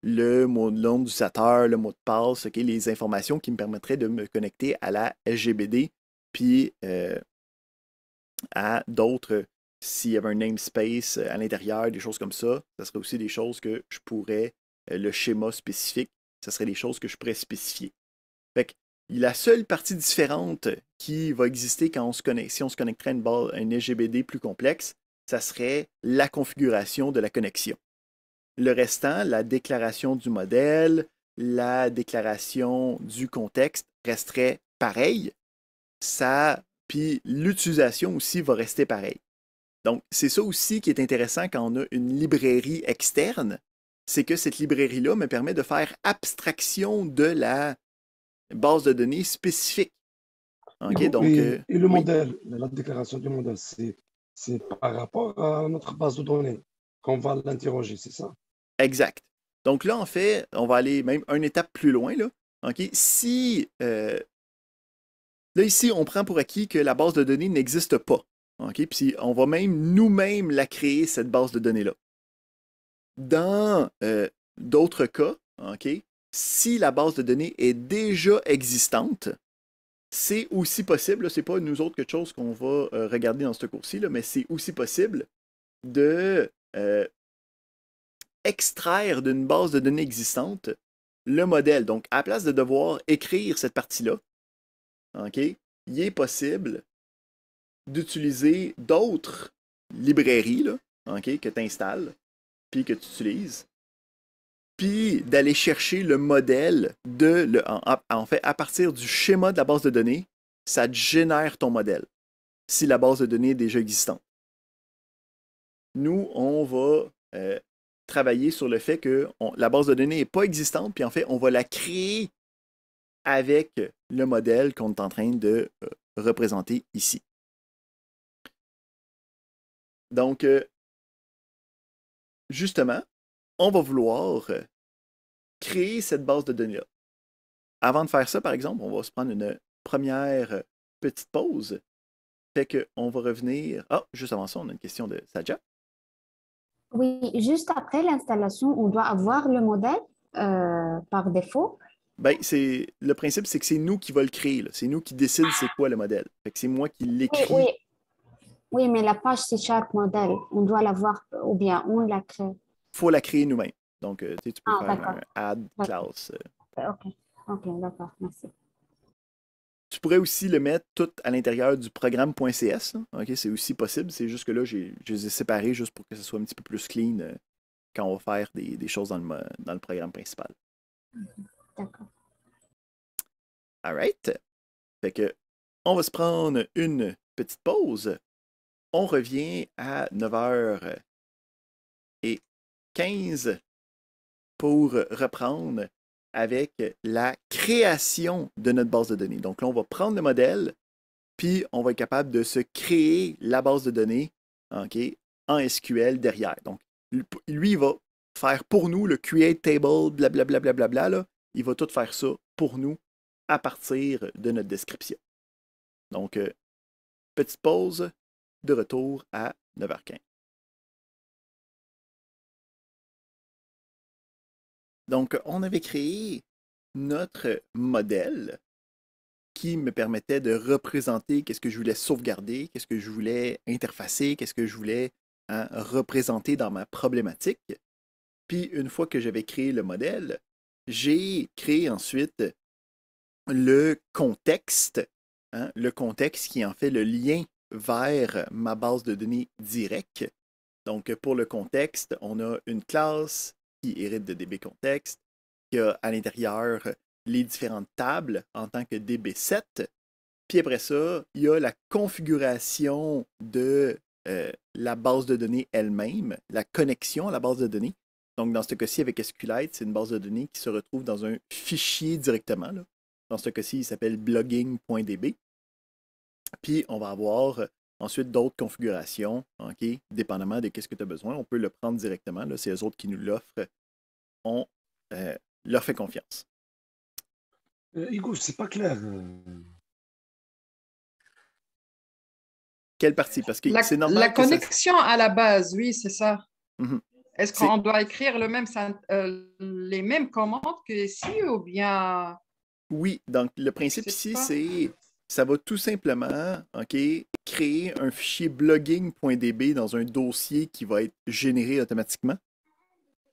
le mot de nom d'utilisateur, le mot de passe, les informations qui me permettraient de me connecter à la SGBD, puis à d'autres, s'il y avait un namespace à l'intérieur, des choses comme ça serait aussi des choses que je pourrais, le schéma spécifique, ça serait des choses que je pourrais spécifier. Fait que la seule partie différente qui va exister quand on se connecte, si on se connecterait à une SGBD plus complexe, ça serait la configuration de la connexion. Le restant, la déclaration du modèle, la déclaration du contexte resterait pareil. Puis l'utilisation aussi va rester pareil. Donc, c'est ça aussi qui est intéressant quand on a une librairie externe, c'est que cette librairie-là me permet de faire abstraction de la base de données spécifique.
Okay, donc, et le modèle, la déclaration du modèle, c'est par rapport à notre base de données qu'on va l'interroger, c'est ça?
Exact. Donc là, en fait, on va aller même une étape plus loin. Là. Si, là, ici, on prend pour acquis que la base de données n'existe pas. Puis on va même nous-mêmes la créer, cette base de données-là. Dans d'autres cas, si la base de données est déjà existante, c'est aussi possible, ce n'est pas nous autres quelque chose qu'on va regarder dans ce cours-ci, mais c'est aussi possible de extraire d'une base de données existante le modèle. Donc, à la place de devoir écrire cette partie-là, il est possible d'utiliser d'autres librairies là, que tu installes, puis que tu utilises, puis d'aller chercher le modèle en fait, à partir du schéma de la base de données, ça te génère ton modèle, si la base de données est déjà existante. Nous, on va travailler sur le fait que la base de données n'est pas existante, puis en fait, on va la créer avec le modèle qu'on est en train de représenter ici. Donc, justement, on va vouloir créer cette base de données-là. Avant de faire ça, par exemple, on va se prendre une première petite pause. Fait qu'on va revenir... Ah, juste avant ça, on a une question de Saja.
Oui, juste après l'installation, on doit avoir le modèle par défaut.
Ben, le principe, c'est que c'est nous qui va le créer. C'est nous qui décide c'est quoi le modèle. Fait que c'est moi qui l'écris.
Oui, mais la page, c'est chaque modèle. On doit l'avoir, ou bien on la crée.
Il faut la créer nous-mêmes. Donc, tu peux faire un add class.
OK, d'accord, merci.
Tu pourrais aussi le mettre tout à l'intérieur du programme.cs. C'est aussi possible. C'est juste que là, je les ai séparés juste pour que ce soit un petit peu plus clean quand on va faire des choses dans le programme principal.
D'accord.
All right. Fait que, on va se prendre une petite pause. On revient à 9h15 pour reprendre avec la création de notre base de données. Donc là, on va prendre le modèle, puis on va être capable de se créer la base de données en SQL derrière. Donc, lui, il va faire pour nous le create table, blablabla, blablabla, là. Il va tout faire ça pour nous à partir de notre description. Donc, Petite pause, de retour à 9h15. Donc, on avait créé notre modèle qui me permettait de représenter qu'est-ce que je voulais sauvegarder, qu'est-ce que je voulais interfacer, qu'est-ce que je voulais représenter dans ma problématique. Puis, une fois que j'avais créé le modèle, j'ai créé ensuite le contexte qui est en fait le lien vers ma base de données directe. Donc, pour le contexte, on a une classe qui hérite de DBContext, qui a à l'intérieur les différentes tables en tant que DB7. Puis après ça, il y a la configuration de la base de données elle-même, la connexion à la base de données. Donc, dans ce cas-ci, avec SQLite, c'est une base de données qui se retrouve dans un fichier directement. Là. Dans ce cas-ci, il s'appelle blogging.db. Puis, on va avoir ensuite d'autres configurations, okay, dépendamment de ce que tu as besoin. On peut le prendre directement. C'est eux autres qui nous l'offrent. On leur fait confiance.
Hugo, c'est pas clair.
Quelle partie? Parce que c'est normal.
La connexion à la base, oui, c'est ça.
Mm-hmm.
Est-ce qu'on doit écrire les mêmes commandes que ici ou bien...
Oui, donc le principe ici, c'est ça va tout simplement créer un fichier blogging.db dans un dossier qui va être généré automatiquement.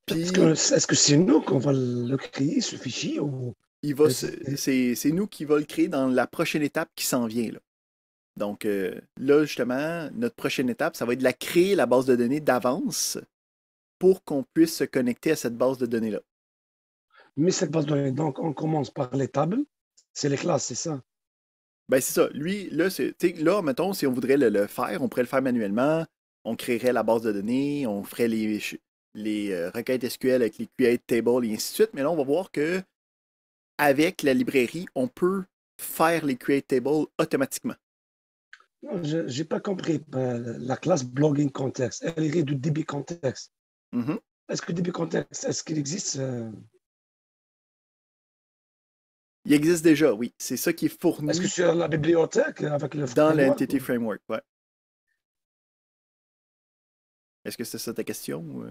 Puis,
est-ce que c'est nous qu'on va le créer, ce fichier? Ou...
C'est nous qui va le créer dans la prochaine étape qui s'en vient. Là. Donc là, justement, notre prochaine étape, ça va être de créer la base de données d'avance pour qu'on puisse se connecter à cette base de données-là.
Mais cette base de données, donc on commence par les tables, c'est les classes, c'est ça?
Ben c'est ça. Lui, là, mettons, si on voudrait le faire, on pourrait le faire manuellement, on créerait la base de données, on ferait les requêtes SQL avec les create tables et ainsi de suite, mais là, on va voir que avec la librairie, on peut faire les create tables automatiquement.
Non, je n'ai pas compris. La classe blogging context, elle hérite du DB context.
Mm-hmm.
Est-ce que DB context, est-ce qu'il existe?
Il existe déjà, oui. C'est ça qui est fourni.
Est-ce que sur la bibliothèque avec le
dans l'Entity Framework, oui. Est-ce que c'est ça ta question? Ou...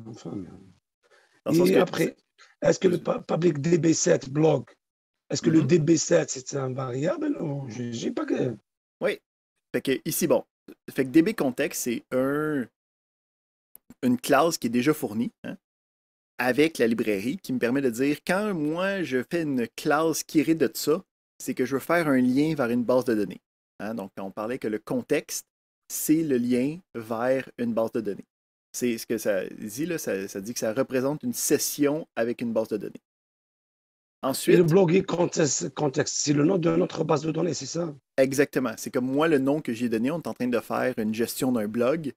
Enfin, et après, est-ce que le public DB7 blog, est-ce que le DB7 c'est un variable ou j'ai pas que...
Oui. Fait que ici, bon. Fait que DB Context, c'est une classe qui est déjà fournie avec la librairie qui me permet de dire quand moi je fais une classe qui hérite de ça, c'est que je veux faire un lien vers une base de données. Donc, on parlait que le contexte, c'est le lien vers une base de données. C'est ce que ça dit, là, ça dit que ça représente une session avec une base de données. Ensuite,
et le blogging contexte, c'est le nom de notre base de données, c'est ça?
Exactement. C'est comme moi, le nom que j'ai donné, on est en train de faire une gestion d'un blog.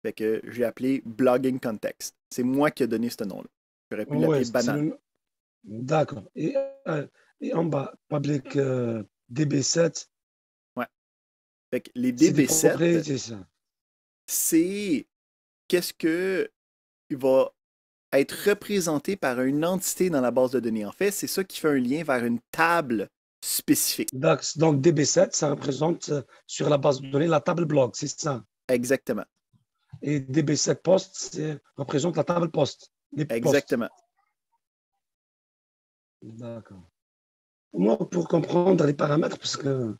Fait que j'ai appelé Blogging Context. C'est moi qui ai donné ce nom-là. J'aurais pu l'appeler banal.
D'accord. Et en bas, public DB7.
Ouais. Fait que les DB7, c'est qu'est-ce que il va être représenté par une entité dans la base de données. En fait, c'est ça qui fait un lien vers une table spécifique.
Donc DB7, ça représente sur la base de données la table blog, c'est ça?
Exactement.
Et DB7 post représente la table post.
Exactement.
D'accord. Moi, pour comprendre les paramètres, parce que...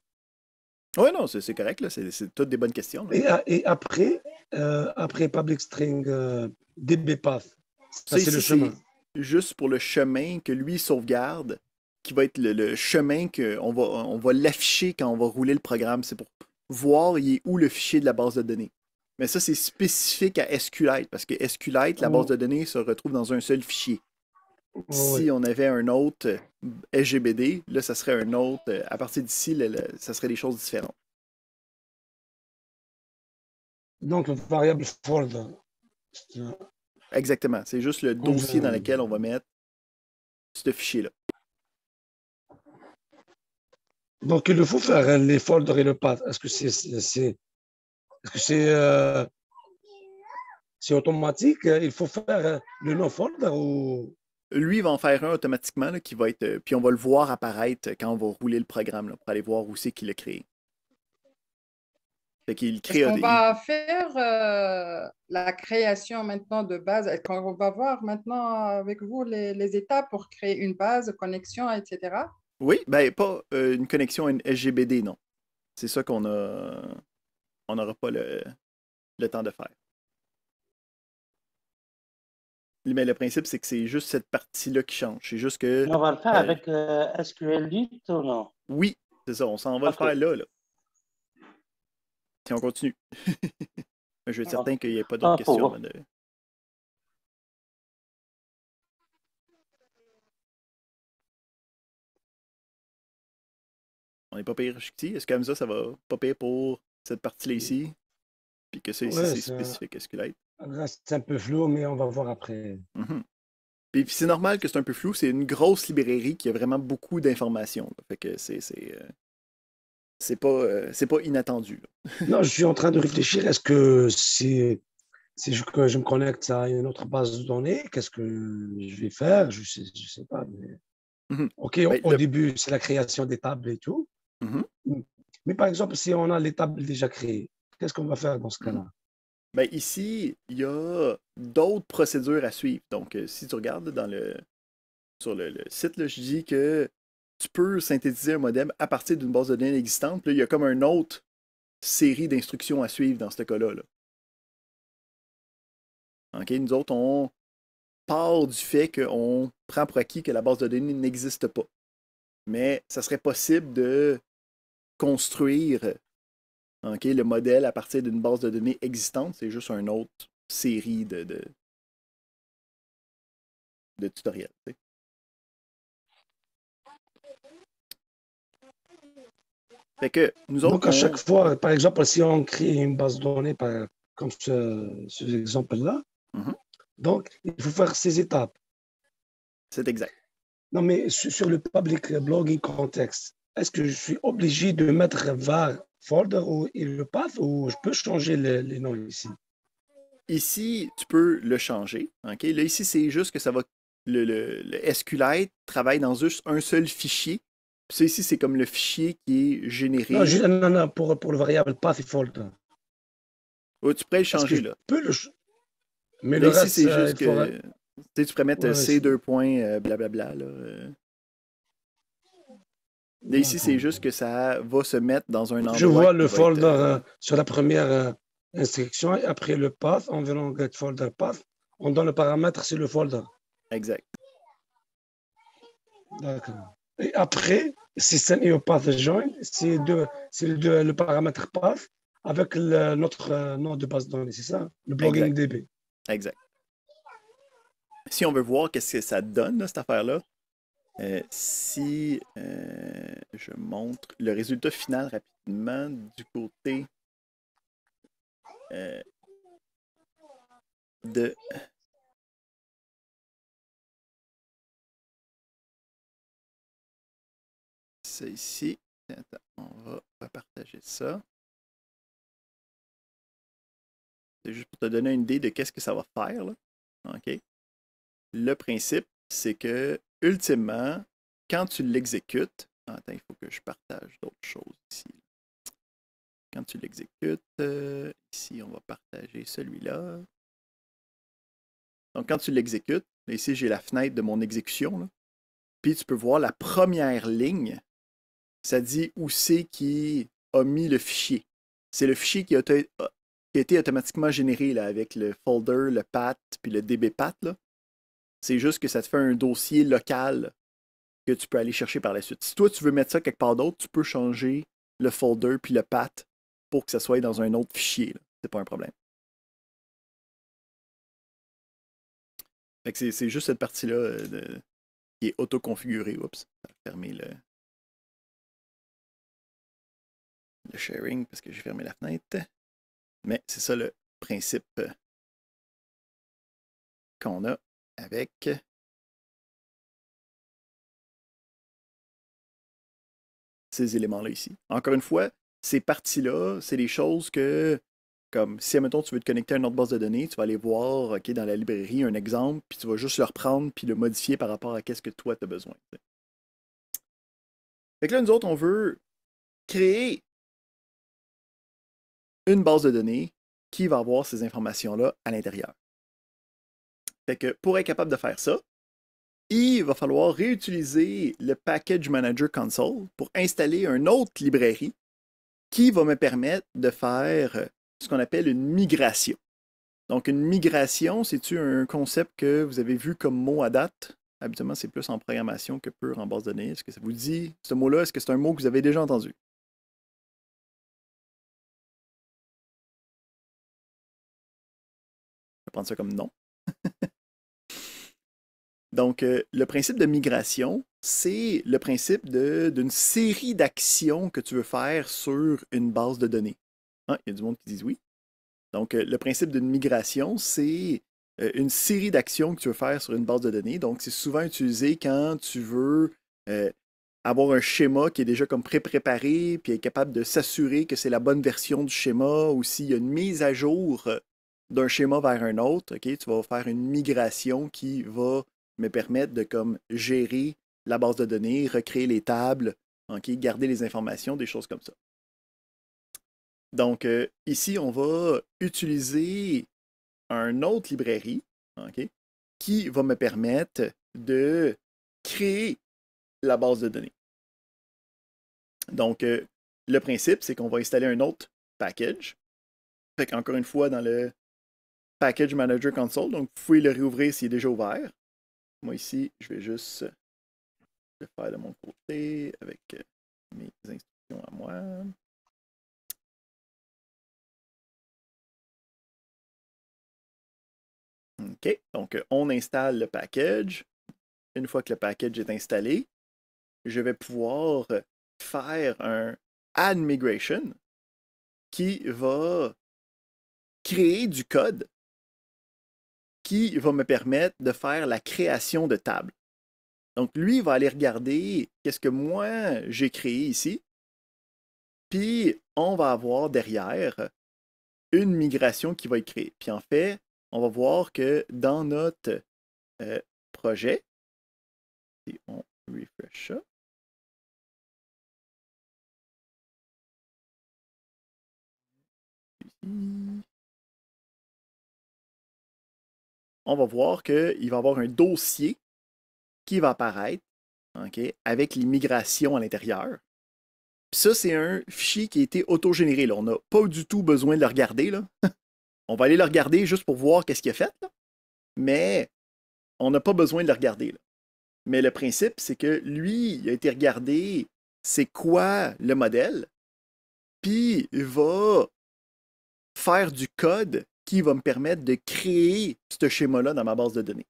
Oui, non, c'est correct, là. C'est toutes des bonnes questions.
Et après public string dbpath, ça c'est le chemin.
Juste pour le chemin que lui sauvegarde, qui va être le chemin qu'on va l'afficher quand on va rouler le programme. C'est pour voir il est où le fichier de la base de données. Mais ça, c'est spécifique à SQLite, parce que SQLite, la base de données, se retrouve dans un seul fichier. Si on avait un autre SGBD, là, ça serait un autre. À partir d'ici, ça serait des choses différentes.
Donc, le variable folder.
Exactement. C'est juste le dossier dans lequel on va mettre ce fichier-là.
Donc, il faut faire les folders et le path. Est-ce que c'est automatique? Il faut faire le no-folder ou...
Lui, il va en faire un automatiquement, là, qui va être. Puis on va le voir apparaître quand on va rouler le programme, là, pour aller voir où c'est qu'il l'a créé. Fait qu'il
Est-ce
crée...
qu'on va faire la création maintenant de base? Est-ce qu'on va voir maintenant avec vous les étapes pour créer une base, connexion, etc.?
Oui, ben pas une connexion à une SGBD, non. C'est ça qu'on a... On n'aura pas le temps de faire. Mais le principe, c'est que c'est juste cette partie-là qui change. C'est juste que...
On va le faire avec SQLite ou non?
Oui, c'est ça. On s'en va le faire là. Si on continue. Je vais être certain qu'il n'y ait pas d'autres questions. On n'est pas pire jusqu'ici. Est-ce que comme ça va pas pire pour cette partie-là ici? Puis que ça ici, c'est spécifique SQLite.
C'est un peu flou, mais on va voir après.
Puis c'est normal que c'est un peu flou. C'est une grosse librairie qui a vraiment beaucoup d'informations. Fait que c'est pas inattendu.
Non, je suis en train de réfléchir. Est-ce que si je me connecte à une autre base de données, qu'est-ce que je vais faire? Je sais pas. Mais... OK, au début, c'est la création des tables et tout. Mais par exemple, si on a les tables déjà créées, qu'est-ce qu'on va faire dans ce cas-là?
Ben ici, il y a d'autres procédures à suivre. Donc, si tu regardes sur le site, là, je dis que tu peux synthétiser un modem à partir d'une base de données existante. Puis là, il y a comme une autre série d'instructions à suivre dans ce cas-là. OK, nous autres, on part du fait qu'on prend pour acquis que la base de données n'existe pas. Mais ça serait possible de construire le modèle à partir d'une base de données existante. C'est juste une autre série de tutoriels. T'sais. Fait que nous autres.
Donc, à chaque fois, par exemple, si on crée une base de données comme ce exemple-là, donc, il faut faire ces étapes.
C'est exact.
Non, mais sur le public blogging context, est-ce que je suis obligé de mettre var folder et le path ou je peux changer les noms ici?
Ici, tu peux le changer. Okay? Là, ici, c'est juste que ça va. Le SQLite travaille dans juste un seul fichier. Puis ça, ici, c'est comme le fichier qui est généré.
Non, pour le variable path et folder.
Ouais, tu pourrais le changer là.
Mais
là,
le
ici,
reste,
c'est juste que. Tu pourrais mettre C2 points, blablabla. Là. Là, ici, c'est juste que ça va se mettre dans un endroit.
Je vois le folder sur la première instruction et après le path, environ get folder path, on donne le paramètre, c'est le folder.
Exact.
D'accord. Et après, system et path join, c'est le paramètre path avec notre nom de base de données, c'est ça? Le blogging DB.
Exact. Si on veut voir qu'est-ce que ça donne, là, cette affaire-là, si je montre le résultat final rapidement du côté de ça ici. Attends, on va partager ça. C'est juste pour te donner une idée de qu'est-ce que ça va faire. Là. OK. Le principe, c'est que, ultimement, quand tu l'exécutes, attends, il faut que je partage d'autres choses ici. Quand tu l'exécutes, ici, on va partager celui-là. Donc, quand tu l'exécutes, ici, j'ai la fenêtre de mon exécution. Là. Puis, tu peux voir la première ligne. Ça dit où c'est qui a mis le fichier. C'est le fichier qui a été automatiquement généré là, avec le folder, le path, puis le dbpath. C'est juste que ça te fait un dossier local que tu peux aller chercher par la suite. Si toi, tu veux mettre ça quelque part d'autre, tu peux changer le folder puis le path pour que ça soit dans un autre fichier. C'est pas un problème. C'est juste cette partie-là qui est auto-configurée. Oups, ça a fermé le sharing parce que j'ai fermé la fenêtre. Mais c'est ça le principe qu'on a avec ces éléments-là ici. Encore une fois, ces parties-là, c'est des choses que, comme si, admettons, tu veux te connecter à une autre base de données, tu vas aller voir okay, dans la librairie un exemple, puis tu vas juste le reprendre puis le modifier par rapport à ce que toi, tu as besoin. Fait que là, nous autres, on veut créer une base de données qui va avoir ces informations-là à l'intérieur. Fait que pour être capable de faire ça, il va falloir réutiliser le Package Manager Console pour installer une autre librairie qui va me permettre de faire ce qu'on appelle une migration. Donc, une migration, c'est-tu un concept que vous avez vu comme mot à date? Habituellement, c'est plus en programmation que pur en base de données. Est-ce que ça vous dit, ce mot-là, est-ce que c'est un mot que vous avez déjà entendu? Je vais prendre ça comme non. Donc, le principe de migration, c'est le principe d'une série d'actions que tu veux faire sur une base de données. Ah, il y a du monde qui dit oui. Donc, le principe d'une migration, c'est une série d'actions que tu veux faire sur une base de données. Donc, c'est souvent utilisé quand tu veux avoir un schéma qui est déjà comme pré-préparé, puis être capable de s'assurer que c'est la bonne version du schéma, ou s'il y a une mise à jour d'un schéma vers un autre, okay, tu vas faire une migration qui va me permettre de comme gérer la base de données, recréer les tables, okay, garder les informations, des choses comme ça. Donc, ici, on va utiliser une autre librairie, okay, qui va me permettre de créer la base de données. Donc, le principe, c'est qu'on va installer un autre package. Fait qu'encore une fois, dans le Package Manager Console, donc vous pouvez le réouvrir s'il est déjà ouvert. Moi, ici, je vais juste le faire de mon côté avec mes instructions à moi. OK, donc on installe le package. Une fois que le package est installé, je vais pouvoir faire un add migration qui va créer du code qui va me permettre de faire la création de tables. Donc, lui, il va aller regarder qu'est-ce que moi j'ai créé ici. Puis, on va avoir derrière une migration qui va être créée. Puis, en fait, on va voir que dans notre projet, si on refresh ça, on va voir qu'il va y avoir un dossier qui va apparaître, okay, avec les migrations à l'intérieur. Puis ça, c'est un fichier qui a été autogénéré. Là. On n'a pas du tout besoin de le regarder. Là. On va aller le regarder juste pour voir qu'est-ce qu'il a fait, là. Mais on n'a pas besoin de le regarder. Là. Mais le principe, c'est que lui, il a été regardé c'est quoi le modèle, puis il va faire du code qui va me permettre de créer ce schéma-là dans ma base de données.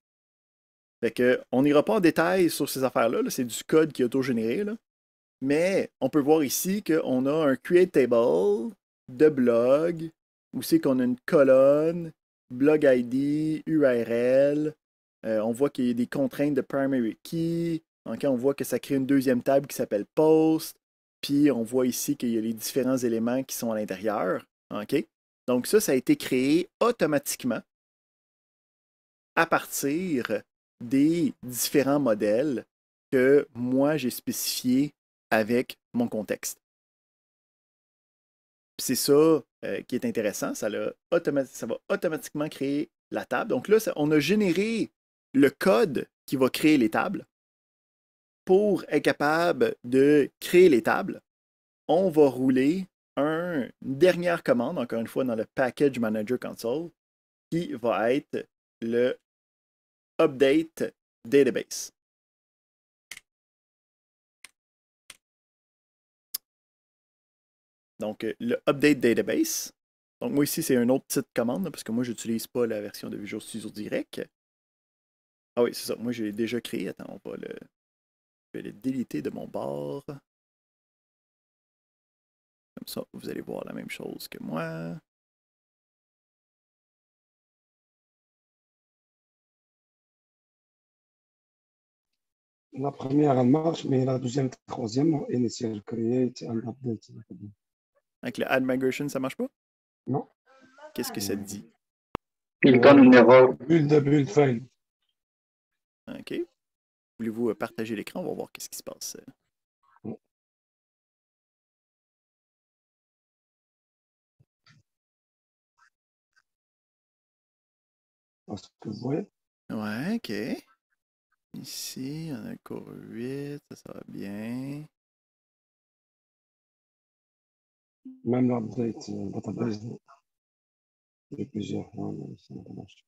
Fait que, on n'ira pas en détail sur ces affaires-là, là, c'est du code qui est auto-généré, là. Mais on peut voir ici qu'on a un create table de blog, où c'est qu'on a une colonne, blog ID, URL. On voit qu'il y a des contraintes de primary key. Okay, on voit que ça crée une deuxième table qui s'appelle post. Puis on voit ici qu'il y a les différents éléments qui sont à l'intérieur. Okay? Donc ça a été créé automatiquement à partir des différents modèles que moi j'ai spécifiés avec mon contexte. C'est ça qui est intéressant, ça va automatiquement créer la table. Donc là, on a généré le code qui va créer les tables. Pour être capable de créer les tables, on va rouler une dernière commande, encore une fois, dans le Package Manager Console, qui va être le Update Database. Donc, le Update Database. Donc, moi, ici, c'est une autre petite commande, là, parce que moi, je n'utilise pas la version de Visual Studio Direct. Ah oui, c'est ça. Moi, je l'ai déjà créé. Attends, je vais le déliter de mon bar. Comme ça, vous allez voir la même chose que moi.
La première, elle marche, mais la deuxième, troisième, initial create and update.
Avec le Add Migration, ça marche pas?
Non.
Qu'est-ce que ça te dit?
Il donne une erreur.
Build file.
OK. Voulez-vous partager l'écran? On va voir qu'est-ce qui se passe.
Parce que vous voyez,
Ouais, OK. Ici, on a le cours 8, ça va bien.
même l'update database, il y a plusieurs. Non, ça n'a pas marché.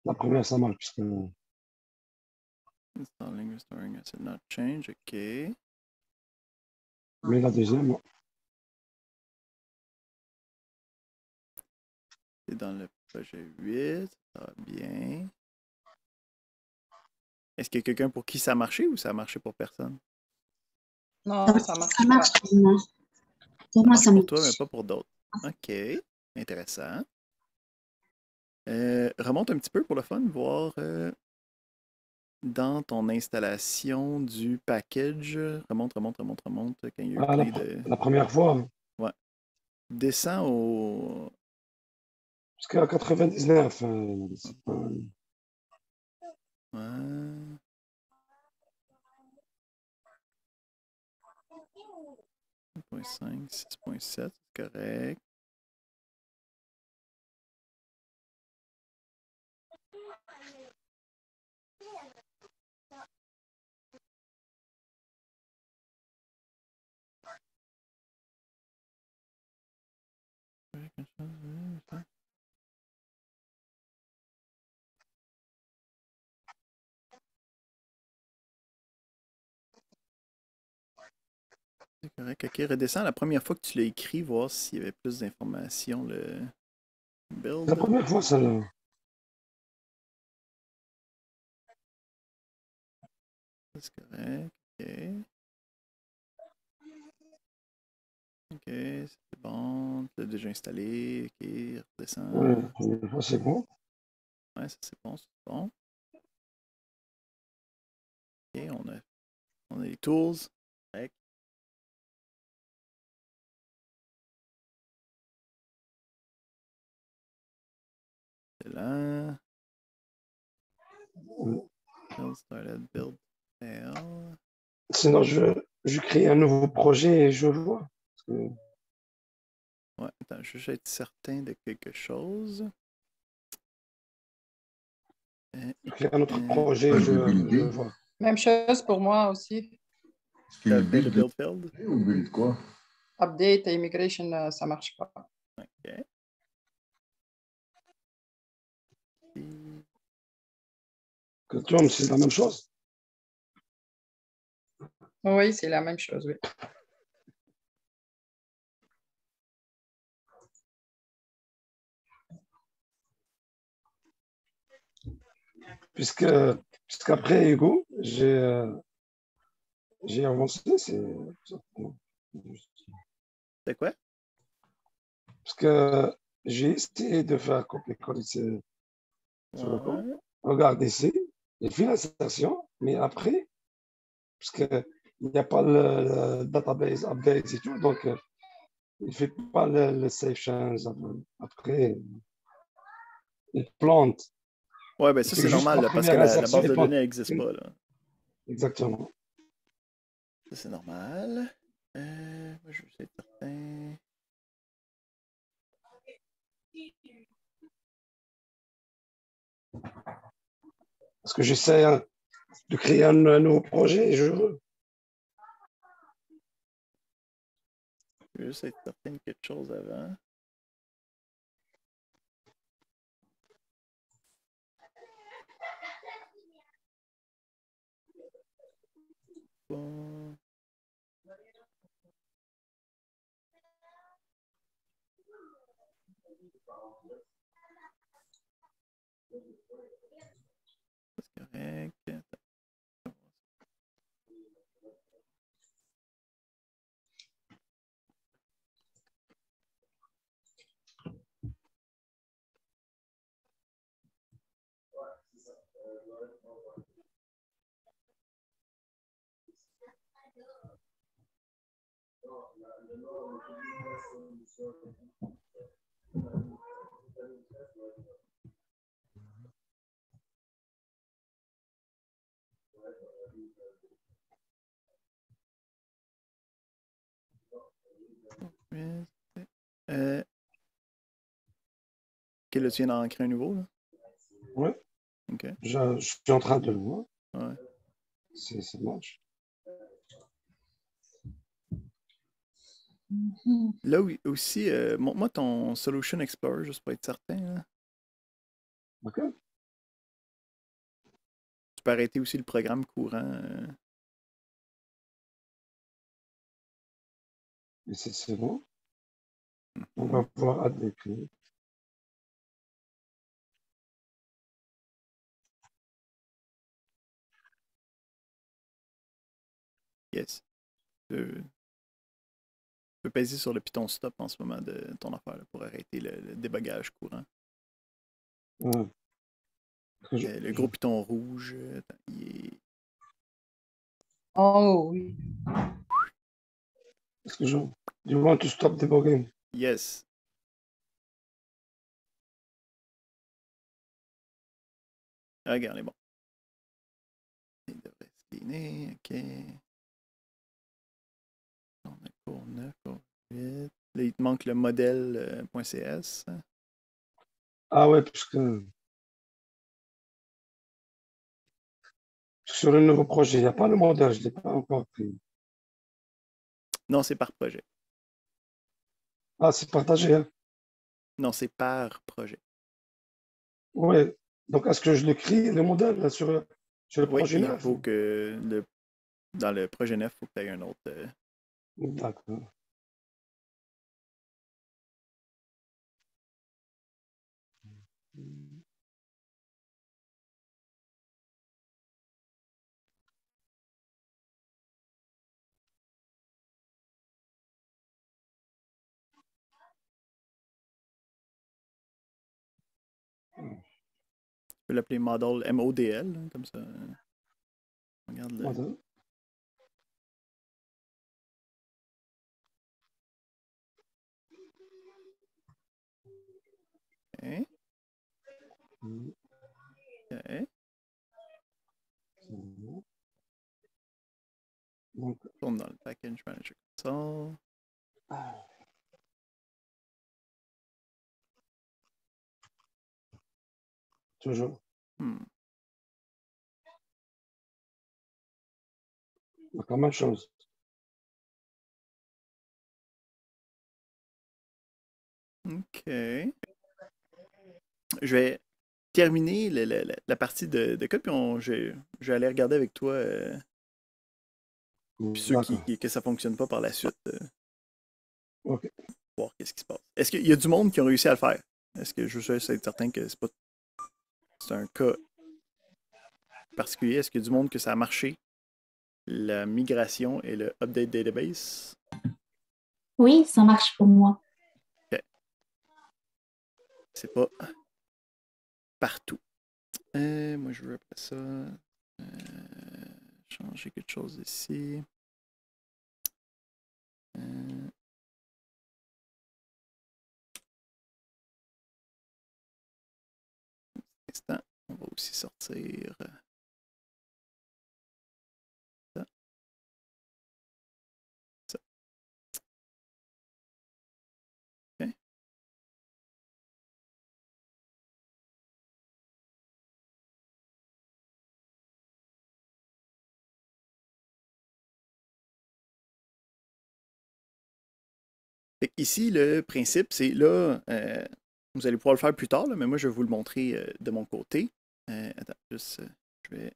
La première, ça marche, puisque
Installing, restoring, asset not change, OK.
mais la deuxième, non.
C'est dans le projet 8, ça va bien. Est-ce qu'il y a quelqu'un pour qui ça a marché ou ça a marché pour personne?
Non, ça
Ça
marche
marche
pas.
pour moi. Pour
Ça
moi,
marche
ça
pour toi, mais
marche.
pas pour d'autres. OK, intéressant. Remonte un petit peu pour le fun, voir dans ton installation du package. Remonte quand il y a eu
Ah,
plein de...
la première fois,
Ouais. Descends au...
jusqu'à 99. C'est pas-
Ouais. 6.5, 6.7, c'est correct. C'est correct. Ok, redescends la première fois que tu l'as écrit, voir s'il y avait plus d'informations, le
la
build.
première fois, ça.
C'est correct. Ok. Ok, c'est bon. Tu l'as déjà installé. Ok, redescends.
Ouais, la première fois, c'est bon.
Ouais, ça c'est bon, c'est bon. Ok, on a les tools. Correct. C'est là. Build started, build fail.
Sinon, je crée un nouveau projet et je vois. Parce que
Ouais, attends, je vais juste être certain de quelque chose.
je crée un autre projet et je vois.
Même chose pour moi aussi.
Est-ce qu'il
T'as
y a
fait le
build
build failed?
ou build quoi?
Update et immigration, ça marche pas.
Ok.
Que Tom, c'est la même chose.
Oui, c'est la même chose, oui.
Puisqu'après Hugo, j'ai avancé.
C'est quoi?
Parce que j'ai essayé de faire copier-coller sur le code.
Ouais.
Regarde ici, il fait l'installation, mais après, parce qu'il n'y a pas le database update et tout, donc il ne fait pas le save change. Après, il plante.
Ouais, ben
Il
ça
fait
c'est
juste
normal
la
là, parce que
première
la
insertion
base
et
de
plante.
données n'existe pas là.
Exactement.
Ça c'est normal. Moi, je vais être certain.
Parce que j'essaie de créer un nouveau projet et
Je vais juste être certain de quelque chose avant. Bon. C'est correct. Euh, là, tu viens d'en créer un nouveau, là?
Oui,
OK.
je suis en train de le voir.
Ouais.
Ça marche.
Là aussi, montre-moi ton Solution Explorer, juste pour être certain. Là.
OK.
Tu peux arrêter aussi le programme courant.
Et c'est bon. On va pouvoir add des clés.
Yes. Tu peux peser sur le piton stop en ce moment de ton affaire là, pour arrêter le débogage courant.
Ouais.
Le gros piton rouge, il est...
Oh oui.
Est-ce que do you want to stop debugging?
Yes. Ah, regarde, il est bon. Il devrait se cleaner, OK. On a cours 9, cours 8. Là, il te manque le modèle.cs.
Ah ouais, puisque sur le nouveau projet, il n'y a pas le modèle, je ne l'ai pas encore pris.
Non, c'est par projet.
Ah, c'est partagé, hein?
Non, c'est par projet.
Oui. Donc, est-ce que je l'écris, le modèle, là, sur le
Oui,
projet
il
9?
faut que dans le projet 9, il faut que tu aies un autre.
D'accord.
Tu peux l'appeler model MODL, là, comme ça. Regarde le.
Modèle.
OK. OK.
Donc,
Tourne dans le package manager console.
toujours. Donc, la même chose.
OK. Je vais terminer la partie de code, puis je vais aller regarder avec toi puis ceux que ça ne fonctionne pas par la suite.
OK.
Voir qu'est-ce qui se passe. Est-ce qu'il y a du monde qui a réussi à le faire? Est-ce que je veux être certain que c'est un cas particulier? Est-ce qu'il y a du monde que ça a marché? La migration et le update database?
Oui, ça marche pour moi.
OK. C'est pas partout. Moi, je veux après ça changer quelque chose ici. Instant, on va aussi sortir ça. Ça. OK. Fait ici, le principe, c'est là, vous allez pouvoir le faire plus tard, là, mais moi, je vais vous le montrer de mon côté. Attends, juste, je vais...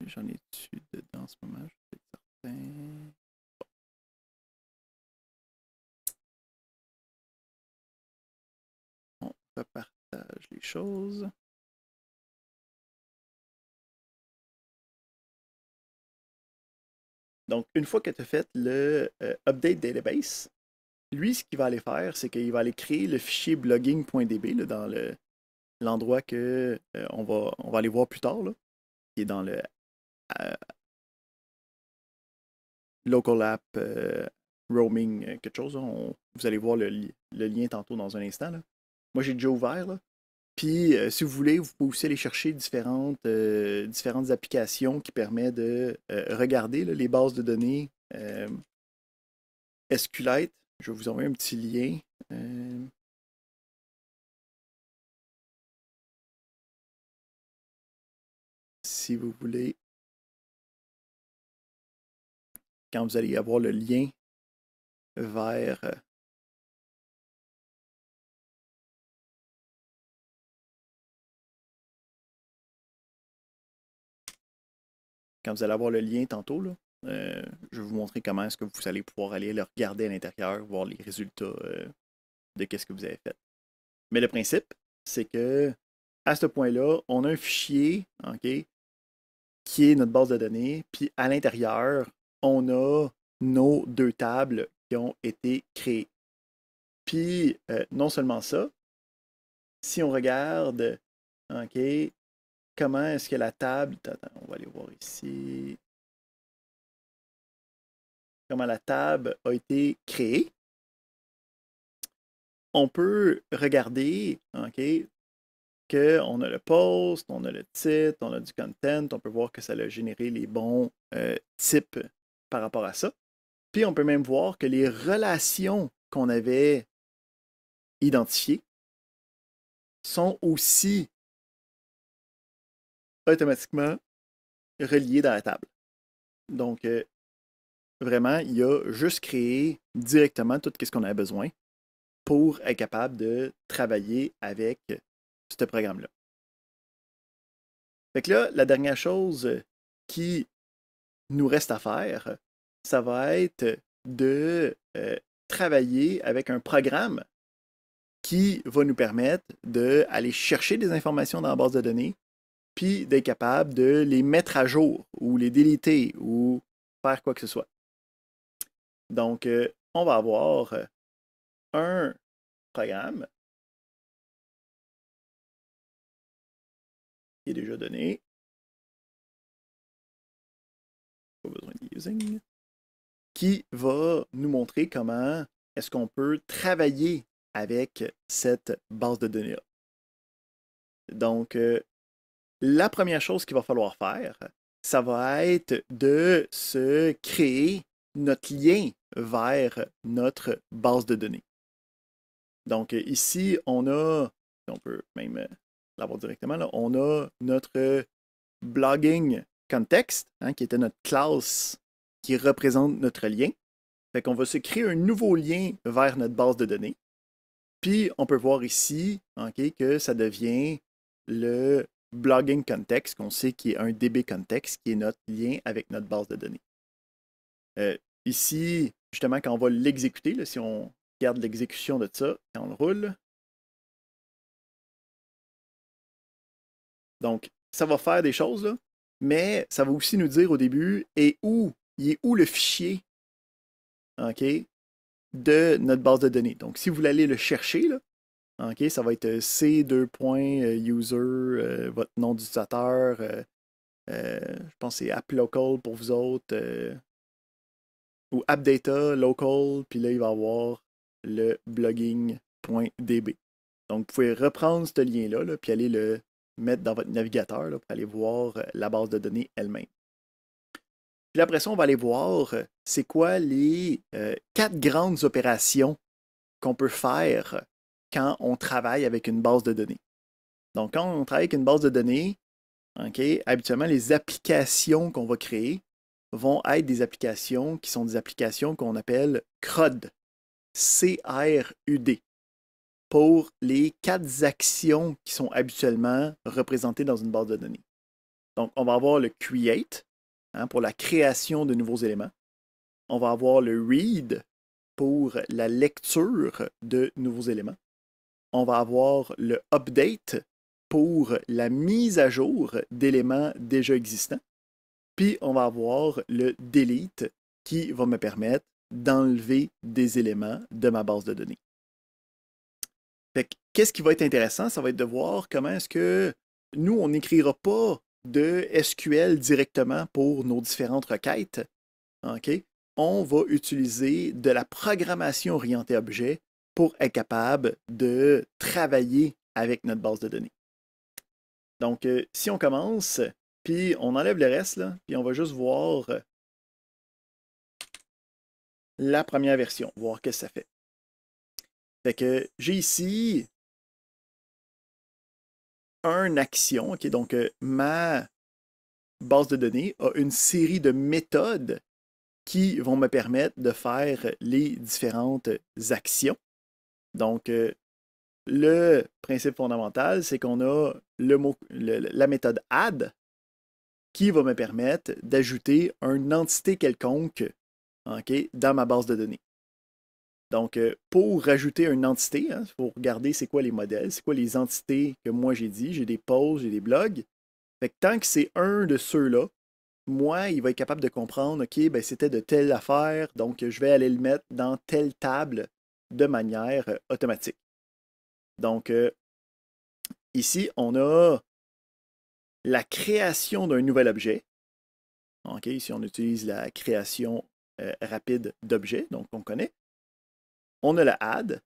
J'en ai dessus dedans en ce moment, je suis certain. Bon. On repartage les choses. Donc, une fois que tu as fait le update database, lui, ce qu'il va aller faire, c'est qu'il va aller créer le fichier blogging.db dans l'endroit que on va aller voir plus tard, là, qui est dans le local app roaming quelque chose. Là. Vous allez voir le lien tantôt dans un instant. Là. Moi, j'ai déjà ouvert. Là. Puis, si vous voulez, vous pouvez aussi aller chercher différentes applications qui permettent de regarder là, les bases de données SQLite. Je vais vous envoyer un petit lien. si vous voulez, quand vous allez avoir le lien vers quand vous allez avoir le lien tantôt, là, je vais vous montrer comment est-ce que vous allez pouvoir aller le regarder à l'intérieur, voir les résultats de ce que vous avez fait. Mais le principe, c'est que à ce point-là, on a un fichier, OK, qui est notre base de données, puis à l'intérieur, on a nos 2 tables qui ont été créées. Puis, non seulement ça, si on regarde, OK, comment est-ce que la table... Attends, on va aller voir ici. Comment la table a été créée. On peut regarder, OK, qu'on a le post, on a le titre, on a du content, on peut voir que ça a généré les bons types par rapport à ça. Puis on peut même voir que les relations qu'on avait identifiées sont aussi automatiquement reliées dans la table. Donc, vraiment, il a juste créé directement tout ce qu'on a besoin pour être capable de travailler avec ce programme-là. Fait que là, la dernière chose qui nous reste à faire, ça va être de travailler avec un programme qui va nous permettre d'aller chercher des informations dans la base de données, puis d'être capable de les mettre à jour ou les déliter ou faire quoi que ce soit. Donc, on va avoir un programme qui est déjà donné. Pas besoin de using. Qui va nous montrer comment est-ce qu'on peut travailler avec cette base de données-là. Donc, la première chose qu'il va falloir faire, ça va être de se créer notre lien vers notre base de données. Donc, ici, on peut même l'avoir directement, là, on a notre blogging context, qui était notre classe qui représente notre lien. Fait qu'on va se créer un nouveau lien vers notre base de données. Puis, on peut voir ici que ça devient le blogging context, qu'on sait qui est un DB context, qui est notre lien avec notre base de données. Ici, justement, quand on va l'exécuter, si on regarde l'exécution de ça, quand on le roule, donc, ça va faire des choses, là, mais ça va aussi nous dire au début, il est où le fichier de notre base de données. Donc, si vous voulez aller le chercher, là, ça va être c:2.user, votre nom d'utilisateur, je pense que c'est applocal pour vous autres, ou appdata local, puis là, il va y avoir le blogging.db. Donc, vous pouvez reprendre ce lien-là, là, puis aller le mettre dans votre navigateur là, pour aller voir la base de données elle-même. Puis après ça, on va aller voir c'est quoi les 4 grandes opérations qu'on peut faire quand on travaille avec une base de données. Donc, quand on travaille avec une base de données, habituellement, les applications qu'on va créer vont être des applications qui sont des applications qu'on appelle CRUD, C-R-U-D, pour les 4 actions qui sont habituellement représentées dans une base de données. Donc, on va avoir le create, pour la création de nouveaux éléments. On va avoir le read pour la lecture de nouveaux éléments. On va avoir le update pour la mise à jour d'éléments déjà existants. Puis, on va avoir le delete qui va me permettre d'enlever des éléments de ma base de données. Fait que, qu'est-ce qui va être intéressant? Ça va être de voir comment est-ce que nous, on n'écrira pas de SQL directement pour nos différentes requêtes. On va utiliser de la programmation orientée objet pour être capable de travailler avec notre base de données. Donc, si on commence, puis on enlève le reste, là, puis on va juste voir la première version, voir ce que ça fait. Fait que j'ai ici une action, donc ma base de données a une série de méthodes qui vont me permettre de faire les différentes actions. Donc, le principe fondamental, c'est qu'on a la méthode add qui va me permettre d'ajouter une entité quelconque, okay, dans ma base de données. Donc, pour rajouter une entité, il faut regarder c'est quoi les modèles, c'est quoi les entités que moi j'ai dit. J'ai des posts, j'ai des blogs. Fait que tant que c'est un de ceux-là, moi, il va être capable de comprendre, OK, ben c'était de telle affaire, donc je vais aller le mettre dans telle table de manière automatique. Donc, ici, on a la création d'un nouvel objet. OK, ici, on utilise la création rapide d'objets, donc on connaît. On a la add.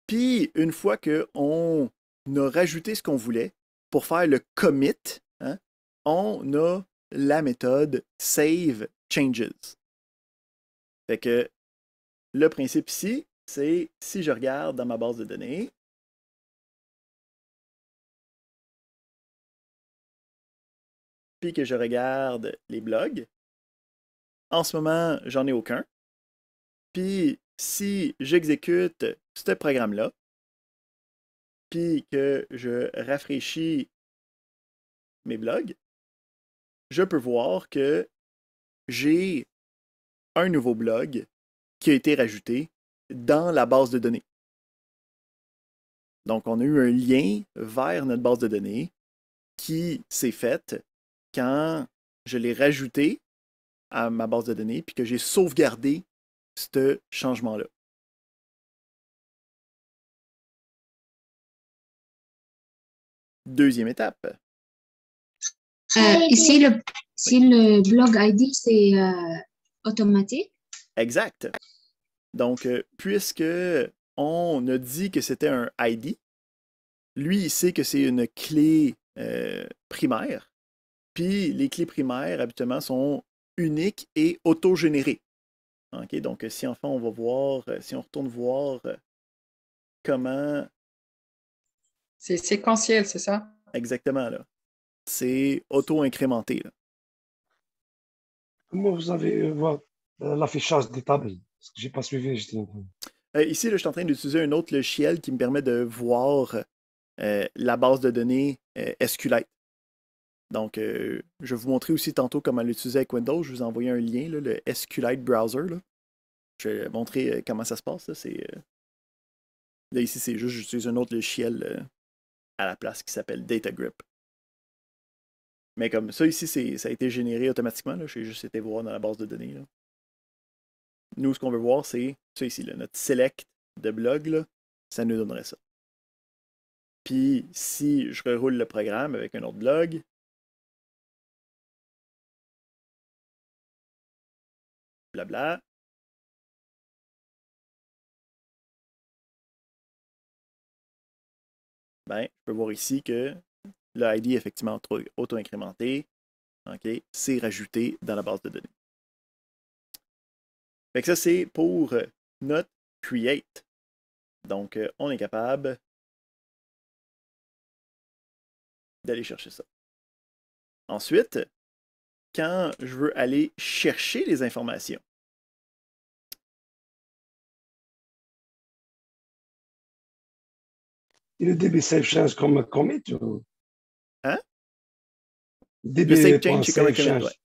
Puis, une fois qu'on a rajouté ce qu'on voulait, pour faire le commit, hein, on a la méthode save changes. Fait que le principe ici, c'est si je regarde dans ma base de données, puis que je regarde les blogs, en ce moment, j'en ai aucun. Puis si j'exécute ce programme-là, puis que je rafraîchis mes blogs, je peux voir que j'ai un nouveau blog qui a été rajouté dans la base de données. Donc, on a eu un lien vers notre base de données qui s'est fait quand je l'ai rajouté à ma base de données puis que j'ai sauvegardé ce changement-là. Deuxième étape.
Ici, le blog ID, c'est automatique.
Exact. Donc, puisque on a dit que c'était un ID, lui, il sait que c'est une clé primaire. Puis, les clés primaires, habituellement, sont uniques et autogénérées. Okay? Donc, si enfin, on va voir, si on retourne voir comment...
C'est séquentiel, c'est ça?
Exactement, là. C'est auto-incrémenté.
Comment vous avez l'affichage des tables? Parce que je n'ai pas suivi.
Ici, là, je suis en train d'utiliser un autre logiciel qui me permet de voir la base de données SQLite. Donc, je vais vous montrer aussi tantôt comment l'utiliser avec Windows. Je vous ai envoyé un lien, là, le SQLite Browser. Là. Je vais montrer comment ça se passe. Là, là ici, c'est juste j'utilise un autre logiciel à la place qui s'appelle DataGrip. Mais comme ça, ici, ça a été généré automatiquement. J'ai juste été voir dans la base de données. Là. Nous, ce qu'on veut voir, c'est ça ici, là, notre select de blog, là, ça nous donnerait ça. Puis, si je reroule le programme avec un autre blog, blabla, ben, je peux voir ici que le ID est effectivement auto-incrémenté. Okay, c'est rajouté dans la base de données. Fait que ça, c'est pour notre create. Donc, on est capable d'aller chercher ça. Ensuite, quand je veux aller chercher les informations,
Et le DB Save Change comme commit ou...
Hein?
DB
le save change, c'est comme un commit,
change.
ouais.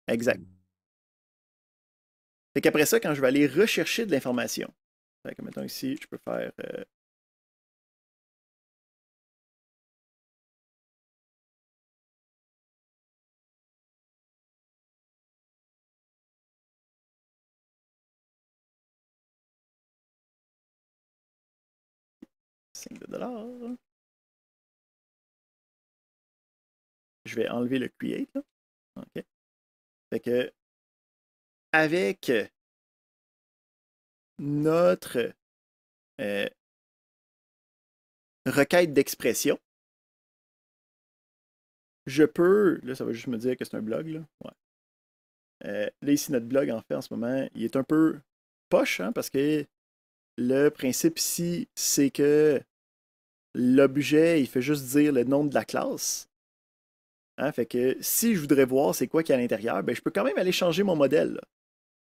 Exact. Fait qu'après ça, quand je vais aller rechercher de l'information, mettons ici, je peux faire $5. Je vais enlever le create. Là. OK. Fait que avec notre requête d'expression, je peux, là ça va juste me dire que c'est un blog, là. Ouais. Là ici notre blog en fait en ce moment, il est un peu poche, hein, parce que le principe ici, c'est que l'objet, il fait juste dire le nom de la classe. Hein, fait que si je voudrais voir c'est quoi qu'il y a à l'intérieur, ben, je peux quand même aller changer mon modèle. Là.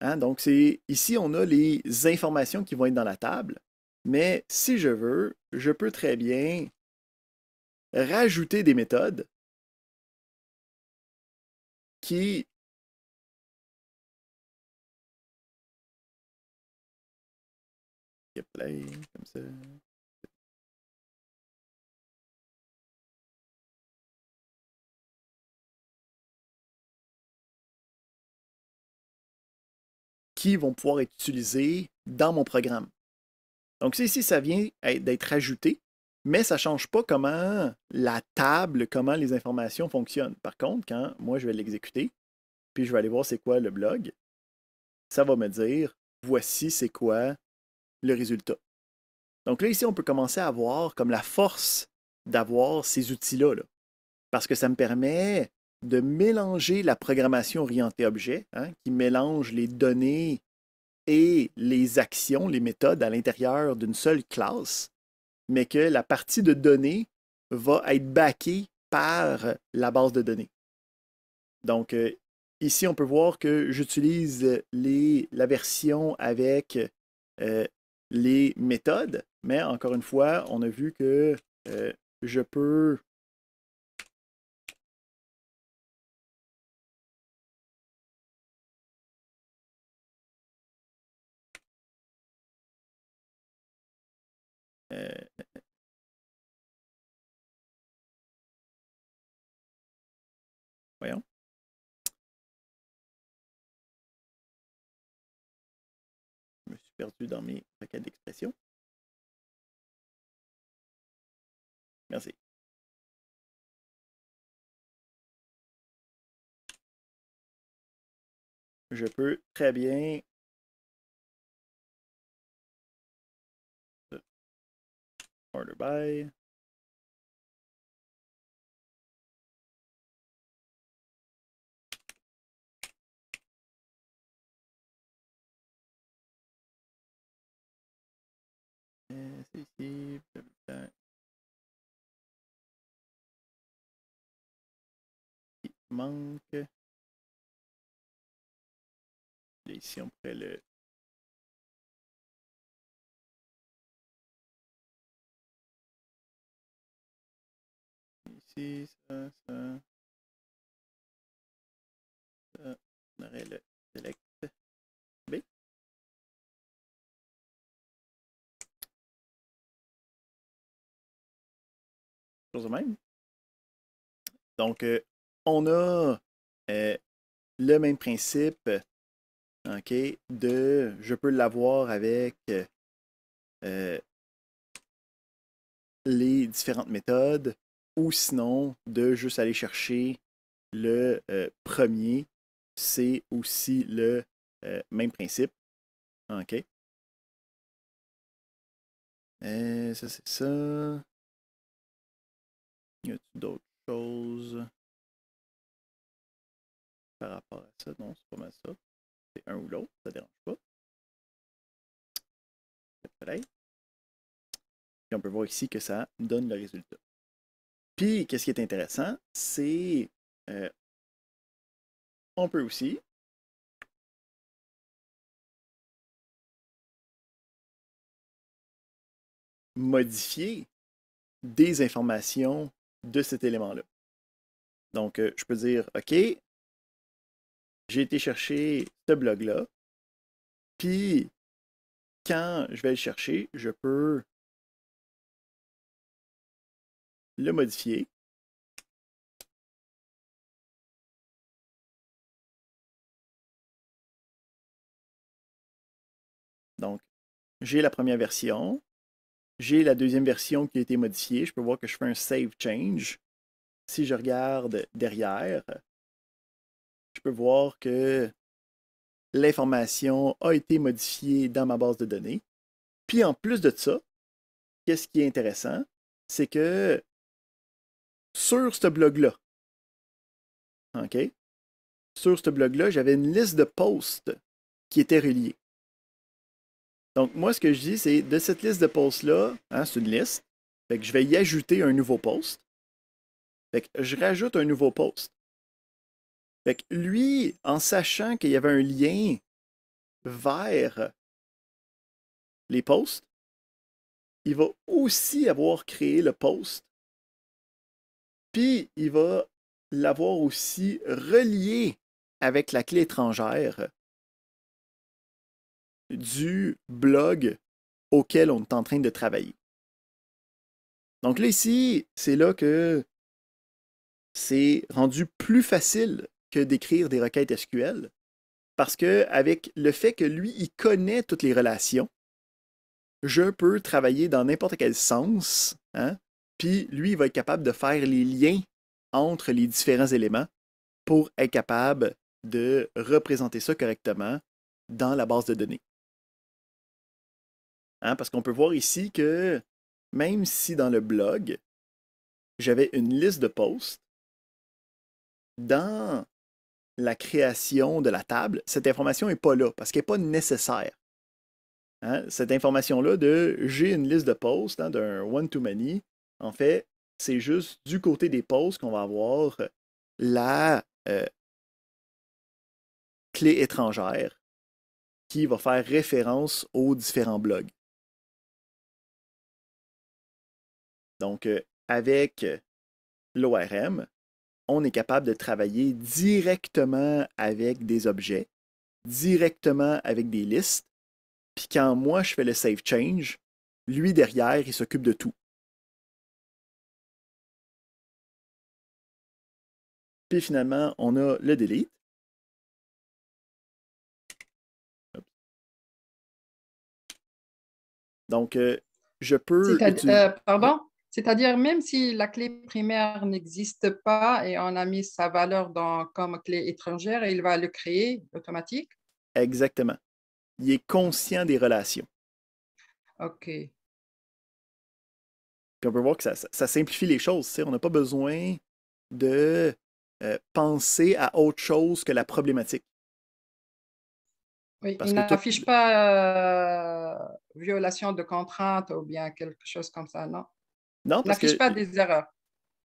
Hein, donc, ici, on a les informations qui vont être dans la table. Mais si je veux, je peux très bien rajouter des méthodes qui play, comme ça. Qui vont pouvoir être utilisés dans mon programme. Donc, ça ici, ça vient d'être ajouté, mais ça ne change pas comment la table, comment les informations fonctionnent. Par contre, quand moi, je vais l'exécuter, puis je vais aller voir c'est quoi le blog, ça va me dire, voici c'est quoi le résultat. Donc là, ici, on peut commencer à voir comme la force d'avoir ces outils-là. Là. Parce que ça me permet de mélanger la programmation orientée objet, hein, qui mélange les données et les actions, les méthodes à l'intérieur d'une seule classe, mais que la partie de données va être backée par la base de données. Donc, ici, on peut voir que j'utilise la version avec les méthodes, mais encore une fois, on a vu que je peux voyons. Je me suis perdu dans mes requêtes d'expression. Merci. Je peux très bien order by. C'est ici. Il manque. Et ici, on pourrait le. Ici, ça. On aurait le select B. Chose de même. Donc, on a le même principe, OK, je peux l'avoir avec les différentes méthodes, ou sinon, de juste aller chercher le premier. C'est aussi le même principe. OK. Ça, c'est ça. Y a-t-il d'autres choses par rapport à ça? Non, c'est pas mal ça. C'est un ou l'autre, ça ne dérange pas. Puis on peut voir ici que ça donne le résultat. Puis, qu'est-ce qui est intéressant, c'est on peut aussi modifier des informations de cet élément-là. Donc, je peux dire, OK, j'ai été chercher ce blog-là, puis quand je vais le chercher, je peux le modifier. Donc, j'ai la première version, j'ai la deuxième version qui a été modifiée. Je peux voir que je fais un save change. Si je regarde derrière, je peux voir que l'information a été modifiée dans ma base de données. Puis en plus de ça, qu'est-ce qui est intéressant, c'est que sur ce blog-là, OK, sur ce blog-là, j'avais une liste de posts qui étaient reliés. Donc, moi, ce que je dis, c'est de cette liste de posts-là, hein, c'est une liste, fait que je vais y ajouter un nouveau post. Fait que je rajoute un nouveau post. Fait que lui, en sachant qu'il y avait un lien vers les posts, il va aussi avoir créé le post, puis il va l'avoir aussi relié avec la clé étrangère du blog auquel on est en train de travailler. Donc là, ici, c'est là que c'est rendu plus facile que d'écrire des requêtes SQL, parce que avec le fait que lui, il connaît toutes les relations, je peux travailler dans n'importe quel sens, hein, puis lui, il va être capable de faire les liens entre les différents éléments pour être capable de représenter ça correctement dans la base de données. Hein, parce qu'on peut voir ici que même si dans le blog, j'avais une liste de posts, dans la création de la table, cette information n'est pas là parce qu'elle n'est pas nécessaire. Hein, cette information-là de j'ai une liste de posts, hein, d'un one-to-many, en fait, c'est juste du côté des posts qu'on va avoir la clé étrangère qui va faire référence aux différents blogs. Donc, avec l'ORM, on est capable de travailler directement avec des objets, directement avec des listes, puis quand moi je fais le save change, lui derrière, il s'occupe de tout. Puis finalement, on a le delete. Donc, je peux...
Pardon? C'est-à-dire, même si la clé primaire n'existe pas et on a mis sa valeur comme clé étrangère, il va le créer automatique?
Exactement. Il est conscient des relations.
OK.
Puis on peut voir que ça simplifie les choses. On n'a pas besoin de penser à autre chose que la problématique.
Oui, il n'affiche pas violation de contrainte ou bien quelque chose comme ça, non?
Non,
il n'affiche pas des erreurs.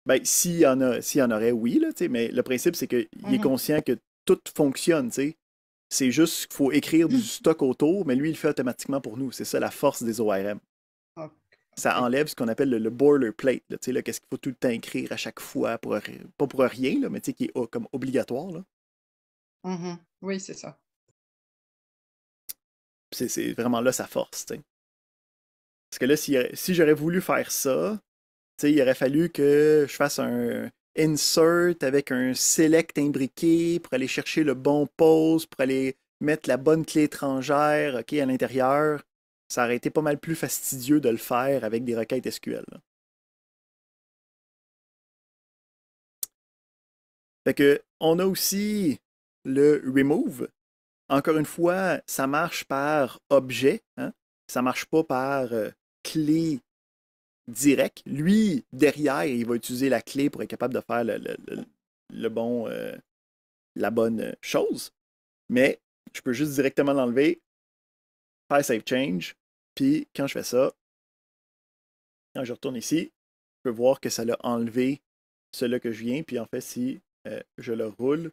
Ben, s'il y en aurait, oui, là, mais le principe, c'est qu'il est conscient que tout fonctionne. C'est juste qu'il faut écrire du stock autour, mais lui, il le fait automatiquement pour nous. C'est ça la force des ORM.
Okay.
Ça enlève ce qu'on appelle le boilerplate. Qu'est-ce qu'il faut tout le temps écrire à chaque fois, pas pour rien, là, mais qui est comme obligatoire. Là.
Oui, c'est ça.
C'est vraiment là sa force. T'sais. Parce que là, si j'aurais voulu faire ça, il aurait fallu que je fasse un insert avec un select imbriqué pour aller chercher le bon post, pour aller mettre la bonne clé étrangère à l'intérieur. Ça aurait été pas mal plus fastidieux de le faire avec des requêtes SQL. Là. Fait que, on a aussi le remove. Encore une fois, ça marche par objet. Hein? Ça ne marche pas par clé direct. Lui, derrière, il va utiliser la clé pour être capable de faire la bonne chose. Mais je peux juste directement l'enlever, faire save change, puis quand je fais ça, quand je retourne ici, je peux voir que ça l'a enlevé celui que je viens, puis en fait, si je le roule,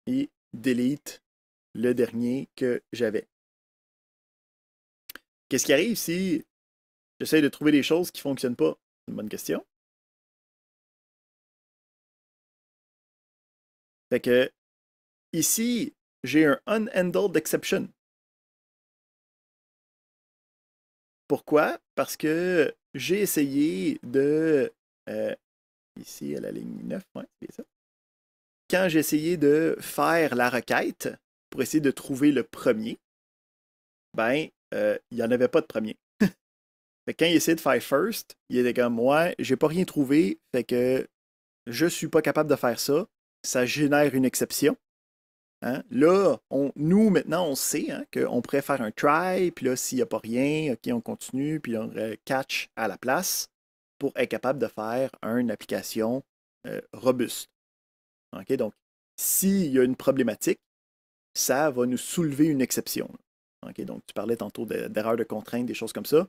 il delete le dernier que j'avais. Qu'est-ce qui arrive si j'essaie de trouver des choses qui ne fonctionnent pas? C'est une bonne question. Fait que ici, j'ai un unhandled exception. Pourquoi? Parce que j'ai essayé de... ici, à la ligne 9, ouais, c'est ça. Quand j'ai essayé de faire la requête pour essayer de trouver le premier, ben, il n'y en avait pas de premier. Fait que quand il essayait de faire first, il était comme moi, j'ai pas rien trouvé, fait que je suis pas capable de faire ça. Ça génère une exception. Hein? Là, nous, maintenant, on sait hein, qu'on pourrait faire un try, puis là, s'il n'y a pas rien, OK, on continue, puis on catch à la place pour être capable de faire une application robuste. OK? Donc, s'il y a une problématique, ça va nous soulever une exception. OK? Donc, tu parlais tantôt d'erreurs de contrainte, des choses comme ça.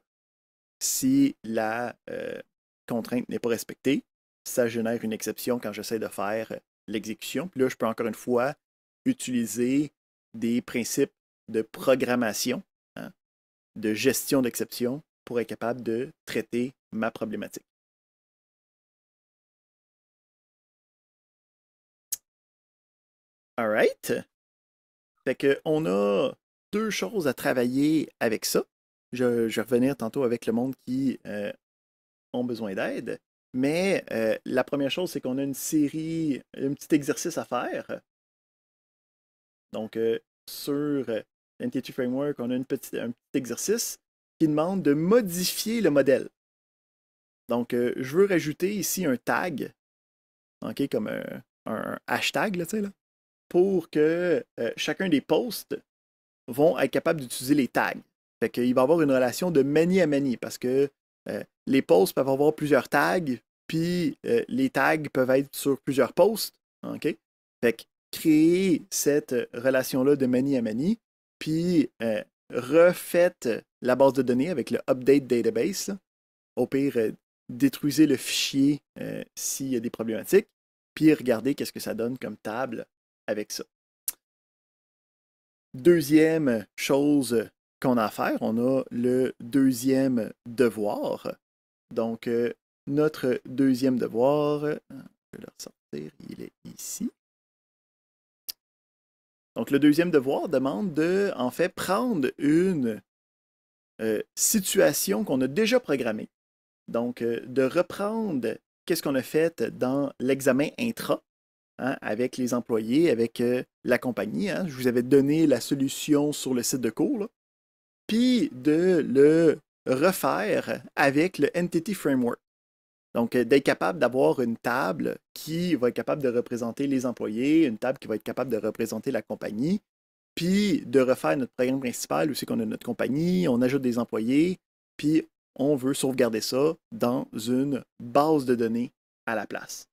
Si la contrainte n'est pas respectée, ça génère une exception quand j'essaie de faire l'exécution. Puis là, je peux encore une fois utiliser des principes de programmation, hein, de gestion d'exception pour être capable de traiter ma problématique. All right. Fait qu'on a deux choses à travailler avec ça. Je vais revenir tantôt avec le monde qui ont besoin d'aide. Mais la première chose, c'est qu'on a un petit exercice à faire. Donc, sur Entity Framework, on a un petit exercice qui demande de modifier le modèle. Donc, je veux rajouter ici un tag, okay, comme un hashtag, là, pour que chacun des posts vont être capables d'utiliser les tags. Fait qu'il va y avoir une relation de many à many parce que les posts peuvent avoir plusieurs tags, puis les tags peuvent être sur plusieurs posts. Okay? Fait que créer cette relation-là de many à many, puis refaites la base de données avec le update database. Là. Au pire, détruisez le fichier s'il y a des problématiques, puis regardez qu'est-ce que ça donne comme table avec ça. Deuxième chose qu'on a à faire, on a le deuxième devoir. Donc, notre deuxième devoir, je vais le ressortir, il est ici. Donc, le deuxième devoir demande de, en fait, prendre une situation qu'on a déjà programmée. Donc, de reprendre qu'est-ce qu'on a fait dans l'examen intra, hein, avec les employés, avec la compagnie. Hein. Je vous avais donné la solution sur le site de cours, là. Puis de le refaire avec le Entity Framework. Donc, d'être capable d'avoir une table qui va être capable de représenter les employés, une table qui va être capable de représenter la compagnie, puis de refaire notre programme principal où c'est qu'on a notre compagnie, on ajoute des employés, puis on veut sauvegarder ça dans une base de données à la place.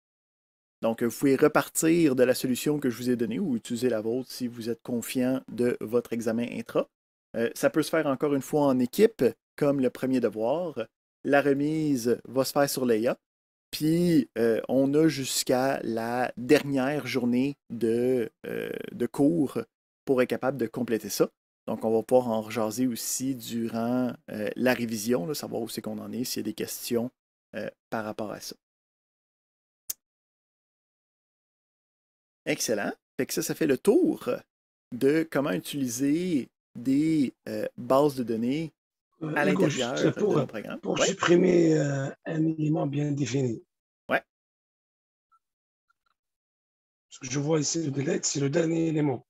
Donc, vous pouvez repartir de la solution que je vous ai donnée ou utiliser la vôtre si vous êtes confiant de votre examen intra. Ça peut se faire encore une fois en équipe, comme le premier devoir. La remise va se faire sur Leia. Puis, on a jusqu'à la dernière journée de cours pour être capable de compléter ça. Donc, on va pouvoir en rejaser aussi durant la révision, là, savoir où c'est qu'on en est, s'il y a des questions par rapport à ça. Excellent. Fait que ça fait le tour de comment utiliser des bases de données à l'intérieur de nos programmes.
Pour supprimer un élément bien défini.
Ouais.
Ce que je vois ici, le delete, c'est le dernier élément.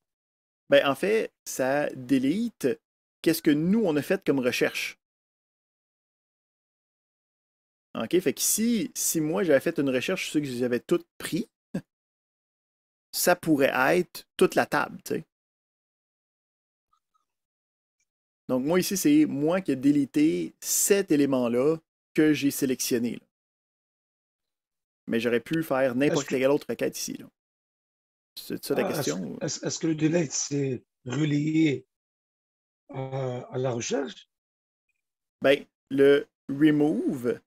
Ben, en fait, ça delete qu'est-ce que nous, on a fait comme recherche. OK? Fait que si moi, j'avais fait une recherche sur ce que j'avais tout pris, ça pourrait être toute la table, tu sais. Donc, moi, ici, c'est moi qui ai délité cet élément-là que j'ai sélectionné. Là. Mais j'aurais pu faire n'importe quelle autre requête ici. Là. C'est ça la question?
Est-ce que le delete, c'est relié à la recherche?
Ben, le remove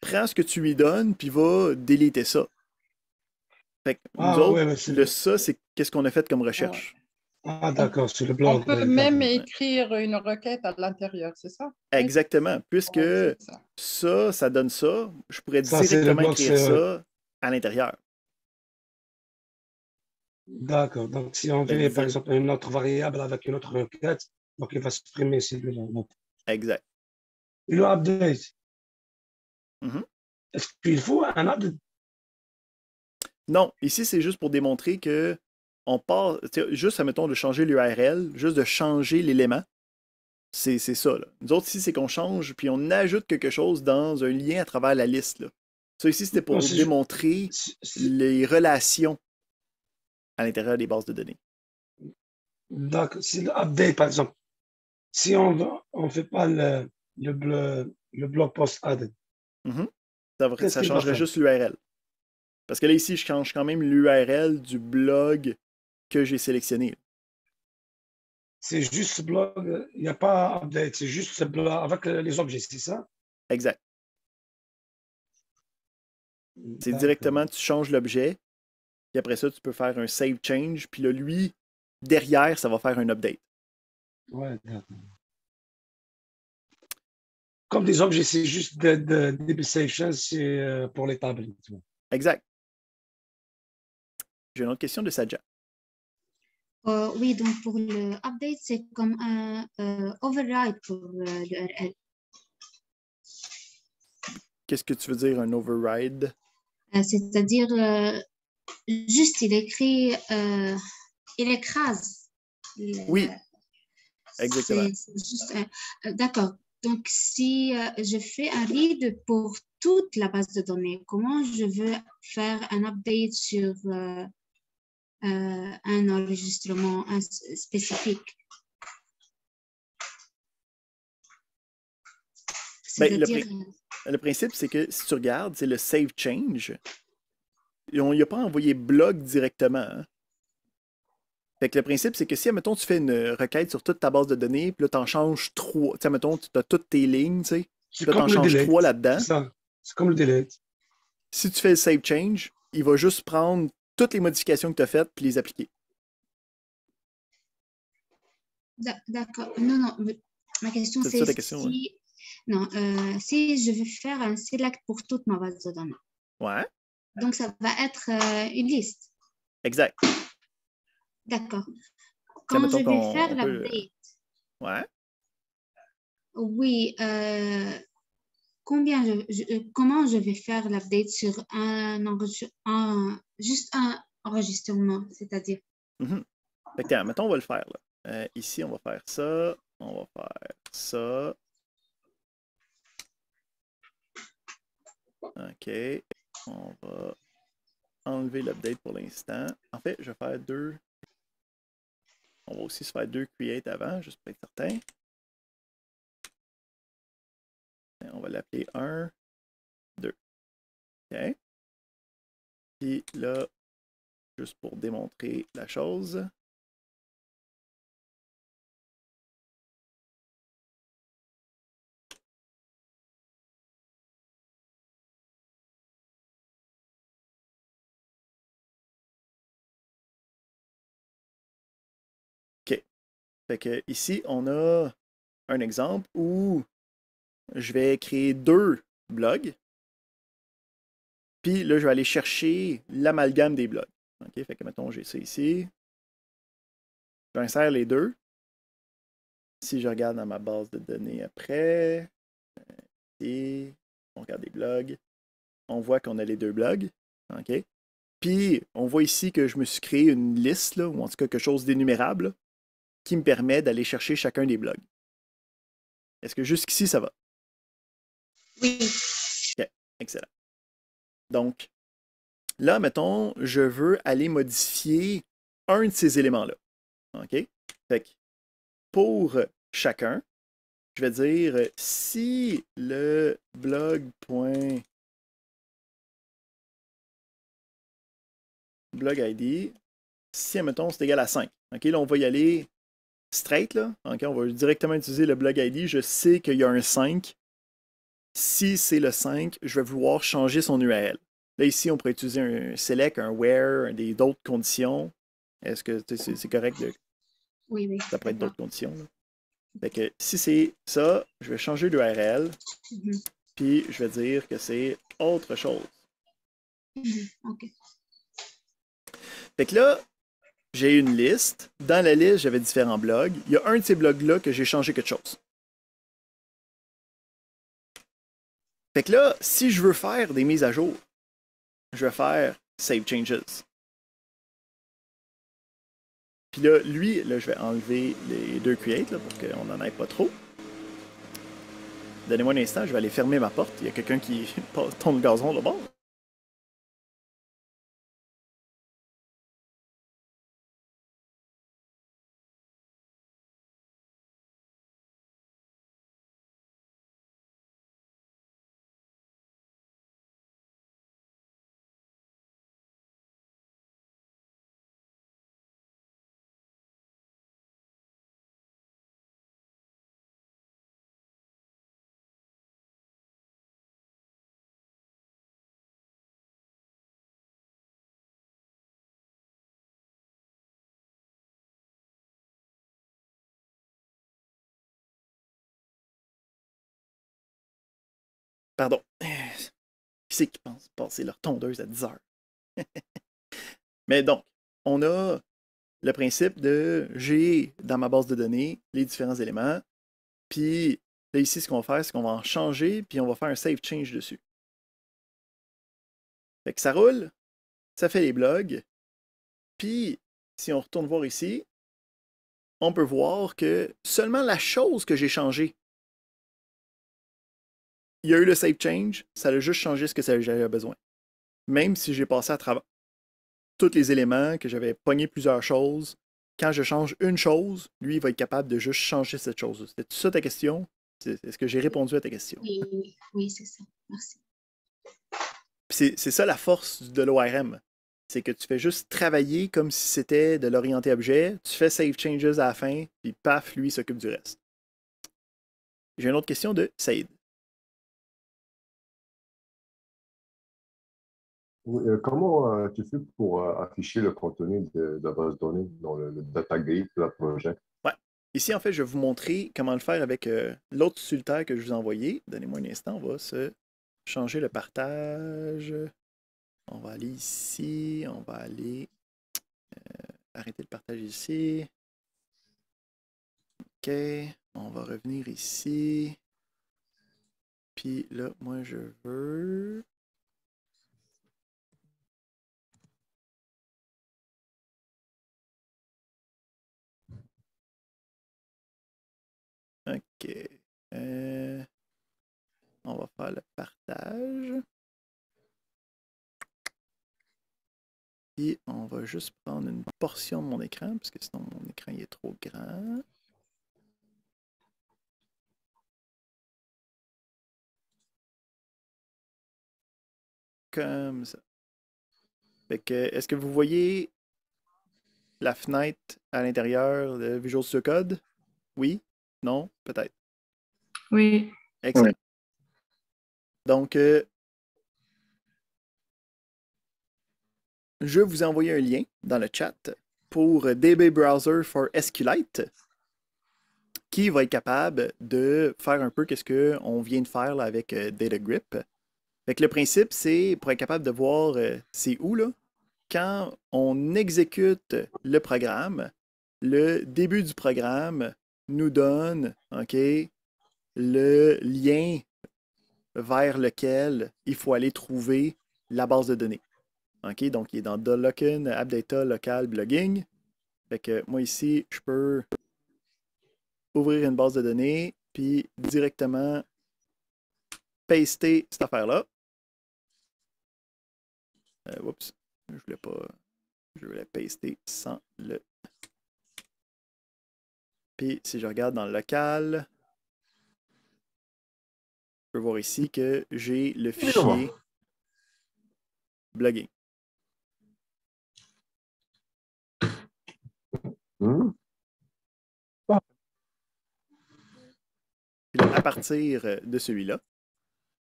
prend ce que tu lui donnes puis va déliter ça. Fait que nous autres, le ça, c'est qu'est-ce qu'on a fait comme recherche.
Ah, d'accord, c'est le blog.
On peut même écrire une requête à l'intérieur, c'est ça?
Exactement, puisque ça donne ça, je pourrais directement écrire ça à l'intérieur.
D'accord, donc si on veut, par exemple, une autre variable avec une autre requête, donc il va supprimer celui-là.
Exact.
Et le update, est-ce qu'il faut un update?
Non, ici, c'est juste pour démontrer que on part, juste, admettons, de changer l'URL, juste de changer l'élément. C'est ça. Là. Nous autres, ici, c'est qu'on change, puis on ajoute quelque chose dans un lien à travers la liste. Là. Ça, ici, c'était pour démontrer les relations à l'intérieur des bases de données.
Donc, si l'update, par exemple, si on ne fait pas le blog post added,
ça changerait juste l'URL. Parce que là, ici, je change quand même l'URL du blog que j'ai sélectionné.
C'est juste ce blog, il n'y a pas update, c'est juste ce blog avec les objets, c'est ça?
Exact. C'est directement, tu changes l'objet, puis après ça, tu peux faire un save change, puis là, lui, derrière, ça va faire un update.
Ouais, d'accord. Comme des objets, c'est juste des sections, c'est pour les tables.
Exact. J'ai une autre question de Sadja.
Oui, donc pour le update, c'est comme un override pour l'URL.
Qu'est-ce que tu veux dire, un override?
C'est-à-dire, juste, il écrit, il écrase.
Oui, exactement.
C'est juste d'accord. Donc, si je fais un read pour toute la base de données, comment je veux faire un update sur un enregistrement spécifique?
Ben,
C'est-à-dire,
le principe, c'est que si tu regardes, c'est le save change. On n'y a pas envoyé blog directement. Hein. Fait que le principe, c'est que si, admettons, tu fais une requête sur toute ta base de données, puis là, tu en changes 3. Tu sais, admettons, tu as toutes tes lignes, tu sais. Puis là, tu en changes 3 là-dedans.
C'est ça. C'est comme le delete.
Si tu fais le save change, il va juste prendre toutes les modifications que tu as faites puis les appliquer.
d'accord. Non, non. Ma question,
C'est
c'est
ça ta question,
si...
ouais?
Non, si je veux faire un select pour toute ma base de données.
Ouais.
Donc, ça va être une liste.
Exact.
D'accord. Quand je vais faire l'update,
ouais.
Oui, comment je vais faire l'update sur juste un enregistrement, c'est-à-dire?
Fait que, mettons, on va le faire. Là. Ici, on va faire ça. On va faire ça. OK. On va enlever l'update pour l'instant. En fait, je vais faire 2. On va aussi se faire 2 create avant, juste pour être certain. On va l'appeler 1, 2. OK. Puis là, juste pour démontrer la chose. OK. Fait que ici, on a un exemple où je vais créer 2 blogs. Puis là, je vais aller chercher l'amalgame des blogs. OK, fait que mettons, j'ai ça ici. J'insère les 2. Si je regarde dans ma base de données après, et on regarde les blogs, on voit qu'on a les 2 blogs. OK? Puis, on voit ici que je me suis créé une liste, là, ou en tout cas quelque chose d'énumérable, qui me permet d'aller chercher chacun des blogs. Est-ce que jusqu'ici, ça va?
Oui.
OK, excellent. Donc, là, mettons, je veux aller modifier un de ces éléments-là. OK? Fait que pour chacun, je vais dire si le blog.blog ID, si, mettons, c'est égal à 5. OK, là, on va y aller straight, là. OK, on va directement utiliser le blog ID. Je sais qu'il y a un 5. Si c'est le 5, je vais vouloir changer son URL. Là, ici, on pourrait utiliser un select, un where, d'autres conditions. Est-ce que c'est correct?
Oui, oui.
Ça pourrait être d'autres conditions. Là. Fait que si c'est ça, je vais changer l'URL. Puis je vais dire que c'est autre chose.
OK.
Fait que là, j'ai une liste. Dans la liste, j'avais différents blogs. Il y a un de ces blogs-là que j'ai changé quelque chose. Fait que là, si je veux faire des mises à jour, je vais faire Save Changes. Puis là, lui, là, je vais enlever les 2 create là, pour qu'on n'en ait pas trop. Donnez-moi un instant, je vais aller fermer ma porte. Il y a quelqu'un qui tourne le gazon là-bas. Pardon. Qui c'est qui pense passer leur tondeuse à 10 heures? Mais donc, on a le principe de j'ai dans ma base de données les différents éléments, puis là ici, ce qu'on va faire, c'est qu'on va en changer, puis on va faire un save change dessus. Fait que ça roule, ça fait les blogs, puis si on retourne voir ici, on peut voir que seulement la chose que j'ai changée, il y a eu le save change, ça a juste changé ce que j'avais besoin. Même si j'ai passé à travers tous les éléments, que j'avais pogné plusieurs choses, quand je change une chose, lui, il va être capable de juste changer cette chose. C'était ça ta question? Est-ce que j'ai répondu à ta question?
Oui, c'est ça. Merci.
C'est ça la force de l'ORM. C'est que tu fais juste travailler comme si c'était de l'orienté objet, tu fais save changes à la fin, puis paf, lui, il s'occupe du reste. J'ai une autre question de Saïd.
Oui, comment tu fais pour afficher le contenu de la base de données dans le data grid de la projet?
Ouais. Ici, en fait, je vais vous montrer comment le faire avec l'autre utilitaire que je vous ai envoyé. Donnez-moi un instant, on va se changer le partage. On va aller ici, on va aller arrêter le partage ici. OK, on va revenir ici. Puis là, moi, je veux... OK. On va faire le partage. Puis on va juste prendre une portion de mon écran, parce que sinon mon écran il est trop grand. Comme ça. Fait que, est-ce que vous voyez la fenêtre à l'intérieur de Visual Studio Code? Oui? Non? Peut-être.
Oui.
Excellent. Donc, je vous ai envoyé un lien dans le chat pour DB Browser for SQLite, qui va être capable de faire un peu ce qu'on vient de faire là, avec DataGrip. Fait que le principe, c'est pour être capable de voir c'est où là. Quand on exécute le programme, le début du programme nous donne le lien vers lequel il faut aller trouver la base de données. Donc, il est dans .locken, AppData, Local, Blogging. Fait que moi ici, je peux ouvrir une base de données, puis directement paster cette affaire-là. Oups, je voulais pas. Je voulais paster sans le. Puis si je regarde dans le local, je peux voir ici que j'ai le fichier blogging. Puis là, à partir de celui-là,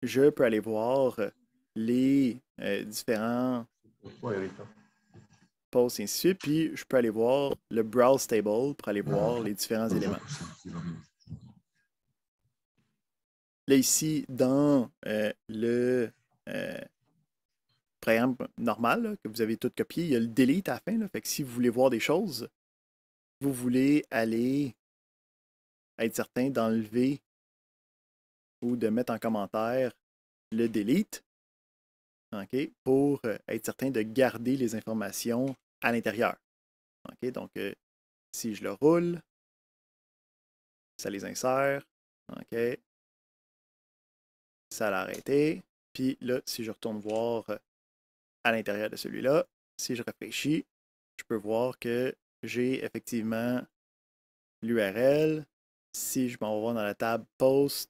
je peux aller voir les différents posts et ainsi de suite. Puis je peux aller voir le browse table pour aller voir les différents éléments. Là, ici, dans le programme normal là, que vous avez tout copié, il y a le delete à la fin. Là, fait que si vous voulez voir des choses, vous voulez aller être certain d'enlever ou de mettre en commentaire le delete pour être certain de garder les informations à l'intérieur. Donc, si je le roule, ça les insère. Ça l'a arrêté. Puis là, si je retourne voir à l'intérieur de celui-là, si je réfléchis, je peux voir que j'ai effectivement l'URL. Si je m'en vais dans la table Post,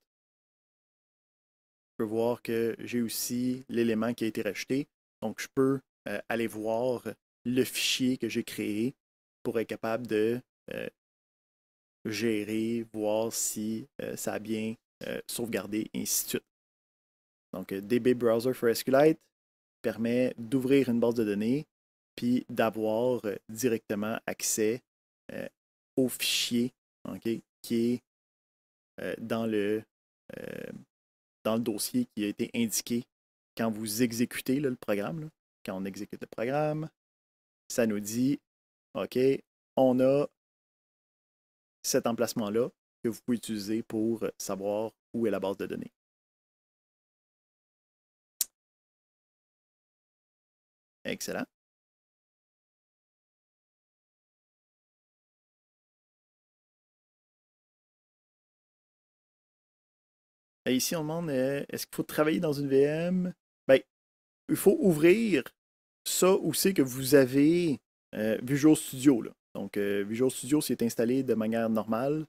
je peux voir que j'ai aussi l'élément qui a été rajouté. Donc, je peux aller voir le fichier que j'ai créé pour être capable de gérer, voir si ça a bien sauvegardé, et ainsi de suite. Donc, DB Browser for SQLite permet d'ouvrir une base de données puis d'avoir directement accès au fichier qui est dans le dans le dossier qui a été indiqué quand vous exécutez là, le programme. Là. Quand on exécute le programme, ça nous dit, OK, on a cet emplacement-là que vous pouvez utiliser pour savoir où est la base de données. Excellent. Et ici, on demande, est-ce qu'il faut travailler dans une VM? Bien, il faut ouvrir ça où c'est que vous avez Visual Studio. Là. Donc, Visual Studio, c'est installé de manière normale.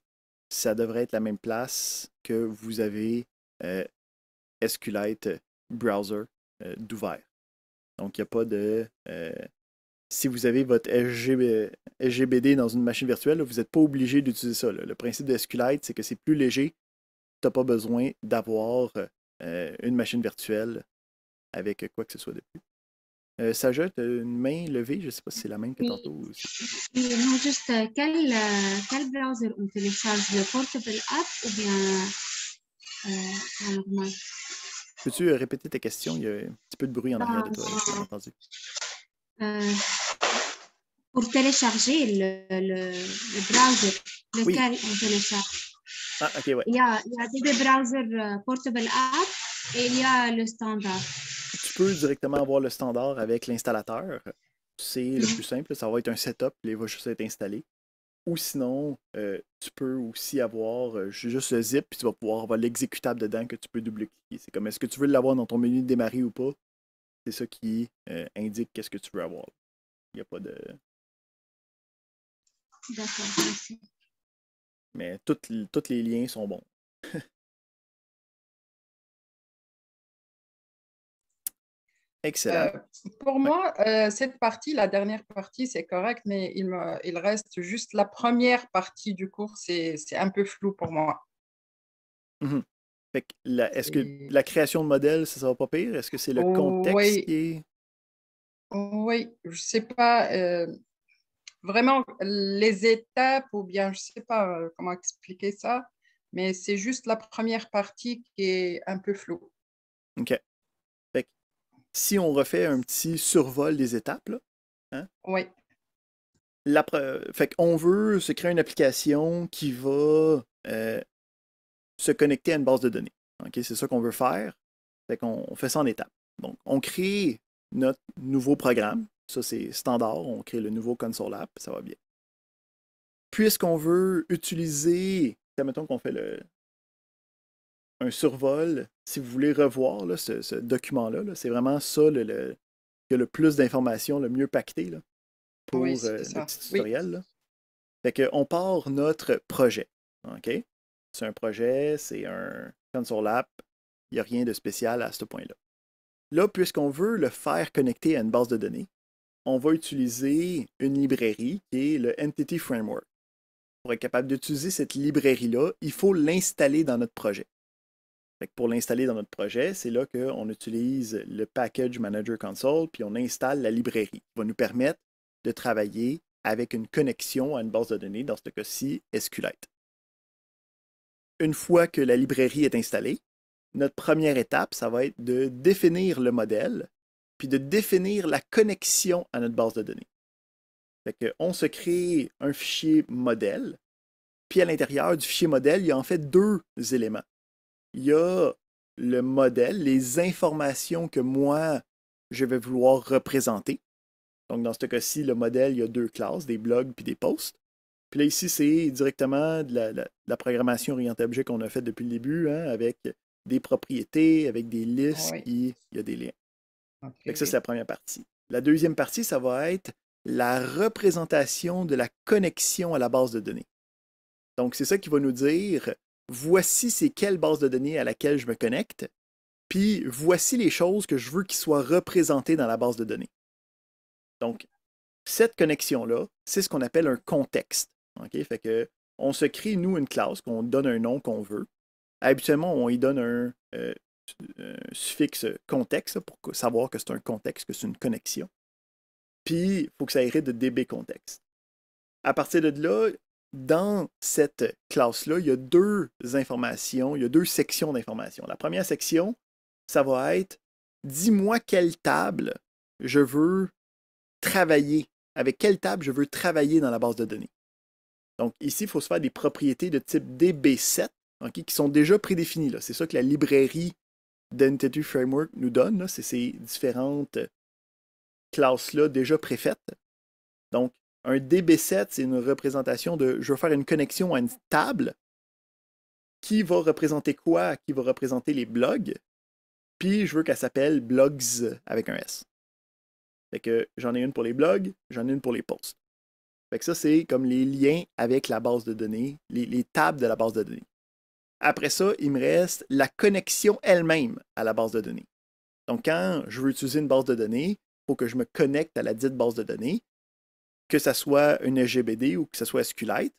Ça devrait être la même place que vous avez SQLite Browser d'ouvert. Donc, il n'y a pas de... si vous avez votre SGBD dans une machine virtuelle, là, vous n'êtes pas obligé d'utiliser ça. Là. Le principe de SQLite, c'est que c'est plus léger. Tu n'as pas besoin d'avoir une machine virtuelle avec quoi que ce soit depuis. Saja, tu as une main levée, je ne sais pas si c'est la même que tantôt.
Oui, non, juste quel browser on télécharge, le Portable App ou bien la normale?
Peux-tu répéter ta question? Il y a un petit peu de bruit en arrière de toi, je l'ai entendu.
Pour télécharger le browser, lequel on télécharge.
Ah, ok, ouais.
Il y a des browsers Portable App et il y a le standard.
Tu peux directement avoir le standard avec l'installateur. C'est le plus simple. Ça va être un setup, il va juste être installé. Ou sinon, tu peux aussi avoir juste le zip, puis tu vas pouvoir avoir l'exécutable dedans que tu peux double-cliquer. C'est comme, est-ce que tu veux l'avoir dans ton menu de démarrer ou pas? C'est ça qui indique qu'est-ce que tu veux avoir. Il n'y a pas de...
D'accord, merci.
Mais tous les liens sont bons. Excellent.
Pour moi, cette partie, la dernière partie, c'est correct, mais il reste juste la première partie du cours, c'est un peu flou pour moi.
Fait que est-ce que la création de modèles, ça va pas pire? Est-ce que c'est le contexte qui est...
Oui, je ne sais pas vraiment les étapes ou bien je ne sais pas comment expliquer ça, mais c'est juste la première partie qui est un peu floue.
OK. Fait que, si on refait un petit survol des étapes, là, hein?
Oui.
Fait qu'on veut se créer une application qui va se connecter à une base de données. Okay? C'est ça qu'on veut faire. Fait qu'on fait ça en étapes. Donc, on crée notre nouveau programme. Ça, c'est standard. On crée le nouveau console app. Ça va bien. Puisqu'on veut utiliser, mettons qu'on fait un survol, si vous voulez revoir là, ce document-là, là, c'est vraiment ça qui a le plus d'informations, le mieux paqueté là, pour le petit tutoriel. Là. Fait qu'on part notre projet. OK? C'est un projet, c'est un console app. Il n'y a rien de spécial à ce point-là. Là, puisqu'on veut le faire connecter à une base de données, on va utiliser une librairie qui est le Entity Framework. Pour être capable d'utiliser cette librairie-là, il faut l'installer dans notre projet. Fait que pour l'installer dans notre projet, c'est là qu'on utilise le Package Manager Console, puis on installe la librairie qui va nous permettre de travailler avec une connexion à une base de données, dans ce cas-ci, SQLite. Une fois que la librairie est installée, notre première étape, ça va être de définir le modèle, puis de définir la connexion à notre base de données. Fait qu'on se crée un fichier modèle, puis à l'intérieur du fichier modèle, il y a en fait deux éléments. Il y a le modèle, les informations que moi, je vais vouloir représenter. Donc, dans ce cas-ci, le modèle, il y a deux classes, des blogs puis des posts. Puis là, ici, c'est directement de la programmation orientée objet qu'on a fait depuis le début, hein, avec des propriétés, avec des listes, puis il y a des liens. Okay. Fait que ça, c'est la première partie. La deuxième partie, ça va être la représentation de la connexion à la base de données. Donc, c'est ça qui va nous dire, voici c'est quelle base de données à laquelle je me connecte, puis voici les choses que je veux qu'ils soient représentées dans la base de données. Donc, cette connexion-là, c'est ce qu'on appelle un contexte. Okay? Fait que on se crée, nous, une classe, qu'on donne un nom qu'on veut. Habituellement, on y donne un suffixe contexte pour savoir que c'est un contexte, que c'est une connexion. Puis, il faut que ça hérite de DB contexte. À partir de là, dans cette classe-là, il y a deux informations, il y a deux sections d'informations. La première section, ça va être dis-moi quelle table je veux travailler, avec quelle table je veux travailler dans la base de données. Donc ici, il faut se faire des propriétés de type DB7 qui sont déjà prédéfinies. C'est ça que la librairie d'Entity Framework nous donne. C'est ces différentes classes-là déjà préfaites. Donc, un DB7, c'est une représentation de je veux faire une connexion à une table qui va représenter quoi? Qui va représenter les blogs. Puis je veux qu'elle s'appelle blogs avec un S. Fait que j'en ai une pour les blogs, j'en ai une pour les posts. Fait que ça, c'est comme les liens avec la base de données, les tables de la base de données. Après ça, il me reste la connexion elle-même à la base de données. Donc, quand je veux utiliser une base de données, il faut que je me connecte à la dite base de données, que ce soit une SGBD ou que ce soit SQLite.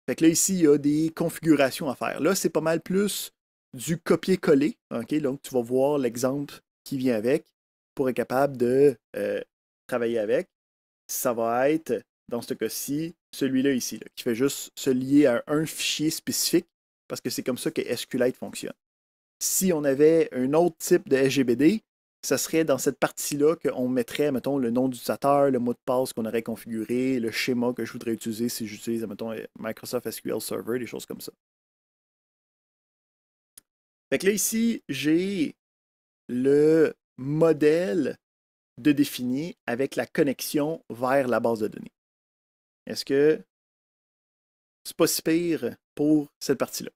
Fait que là, ici, il y a des configurations à faire. Là, c'est pas mal plus du copier-coller. Donc, tu vas voir l'exemple qui vient avec pour être capable de travailler avec. Ça va être, dans ce cas-ci, celui-là ici, qui fait juste se lier à un fichier spécifique parce que c'est comme ça que SQLite fonctionne. Si on avait un autre type de SGBD, ça serait dans cette partie-là qu'on mettrait, mettons, le nom d'utilisateur, le mot de passe qu'on aurait configuré, le schéma que je voudrais utiliser si j'utilise, mettons, Microsoft SQL Server, des choses comme ça. Fait que là, ici, j'ai le modèle de définir avec la connexion vers la base de données. Est-ce que c'est pas si pire pour cette partie-là?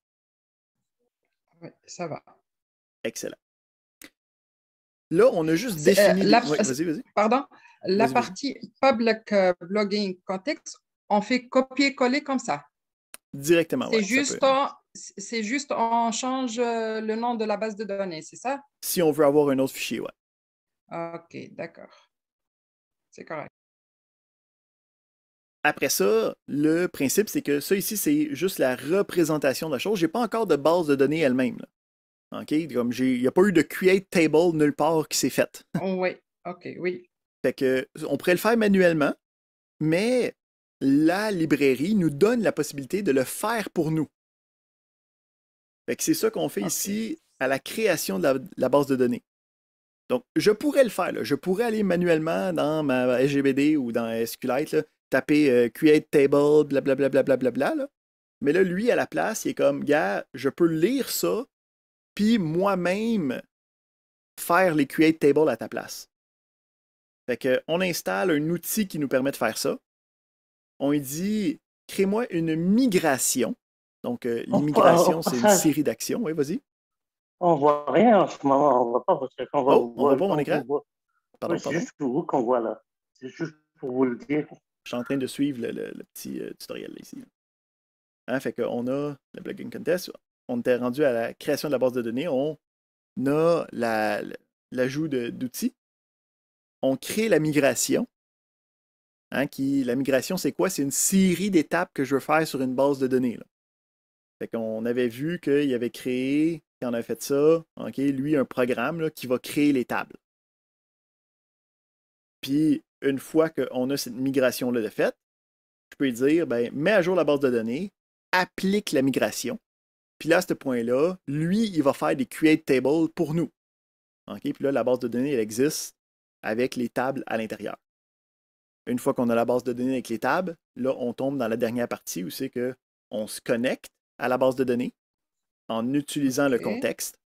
Oui, ça va.
Excellent. Là, on a juste défini... vas-y.
Pardon. La
Vas-y.
partie public blogging context, on fait copier-coller comme ça.
Directement,
c'est juste, on change le nom de la base de données, c'est ça?
Si on veut avoir un autre fichier, ouais.
OK, d'accord. C'est correct.
Après ça, le principe, c'est que ça ici, c'est juste la représentation de la chose. Je n'ai pas encore de base de données elle-même. Comme il n'y a pas eu de create table nulle part qui s'est faite.
Oui, OK, oui.
Fait que, on pourrait le faire manuellement, mais la librairie nous donne la possibilité de le faire pour nous. Fait que c'est ça qu'on fait ici à la création de la base de données. Donc, je pourrais le faire. Je pourrais aller manuellement dans ma SGBD ou dans SQLite, taper create table, blablabla. Mais là, lui, à la place, il est comme, gars, je peux lire ça, puis moi-même faire les create tables à ta place. Fait qu'on installe un outil qui nous permet de faire ça. On lui dit, crée-moi une migration. Donc, l'immigration, c'est une série d'actions. Oui, vas-y.
On voit rien en ce moment, on voit pas votre écran.
On voit pas mon écran?
Pardon. C'est juste vous qu'on voit là. C'est juste pour vous le dire.
Je suis en train de suivre le petit tutoriel là, ici. Fait qu'on a le blogging contest. On était rendu à la création de la base de données. On a l'ajout d'outils. On crée la migration. La migration, c'est quoi? C'est une série d'étapes que je veux faire sur une base de données. Là. Fait qu'on avait vu qu'il avait créé, quand on a fait ça, lui, un programme là, qui va créer les tables. Puis, une fois qu'on a cette migration-là de fait, je peux lui dire, mets à jour la base de données, applique la migration. Puis là, à ce point-là, lui, il va faire des create tables pour nous. Puis là, la base de données, elle existe avec les tables à l'intérieur. Une fois qu'on a la base de données avec les tables, là, on tombe dans la dernière partie où c'est qu'on se connecte à la base de données en utilisant le contexte.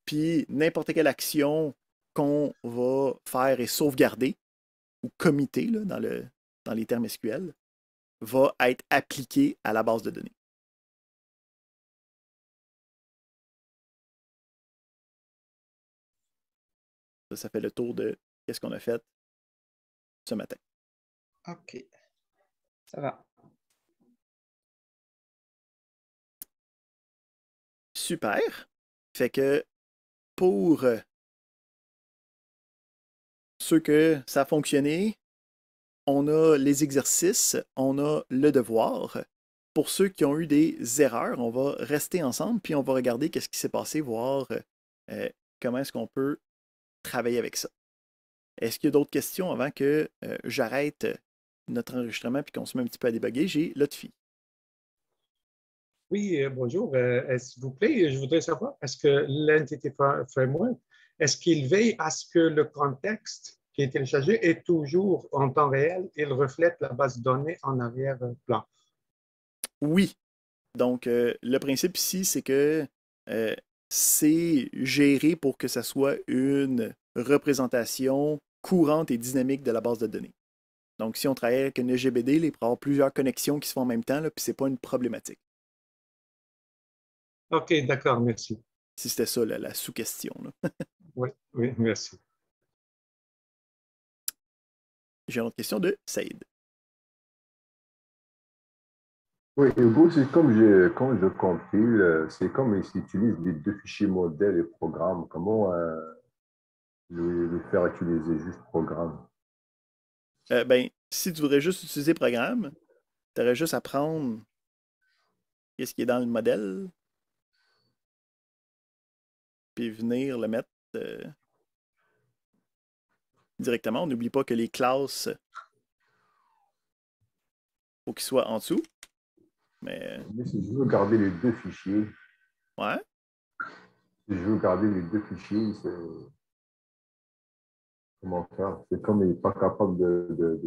Puis n'importe quelle action qu'on va faire et sauvegarder ou committer là, dans les termes SQL va être appliquée à la base de données. Ça fait le tour de qu'est-ce qu'on a fait ce matin.
OK. Ça va.
Super. Fait que pour ceux que ça a fonctionné, on a les exercices, on a le devoir. Pour ceux qui ont eu des erreurs, on va rester ensemble, puis on va regarder qu'est-ce qui s'est passé, voir comment est-ce qu'on peut travailler avec ça. Est-ce qu'il y a d'autres questions avant que j'arrête notre enregistrement puis qu'on se met un petit peu à débugger, j'ai Lotfi.
Oui, bonjour. S'il vous plaît, je voudrais savoir, est-ce que l'Entity Framework, est-ce qu'il veille à ce que le contexte qui est téléchargé est toujours en temps réel, il reflète la base de données en arrière-plan?
Oui. Donc, le principe ici, c'est que c'est géré pour que ça soit une représentation courante et dynamique de la base de données. Donc, si on travaille avec une EGBD, il peut y avoir plusieurs connexions qui se font en même temps, là, puis ce n'est pas une problématique.
OK, d'accord, merci.
Si c'était ça, la sous-question.
Oui, oui, merci.
J'ai une autre question de Saïd.
Oui, Hugo, c'est comme je compris, c'est comme ils utilisent les deux fichiers modèles et programmes. Comment les faire utiliser juste programme?
Ben, si tu voudrais juste utiliser programme, tu aurais juste à prendre ce qui est dans le modèle, puis venir le mettre directement. On n'oublie pas que les classes, faut qu'ils soient en dessous. Mais
si je veux garder les deux fichiers,
ouais.
Si je veux garder les deux fichiers, comment faire? C'est comme il n'est pas capable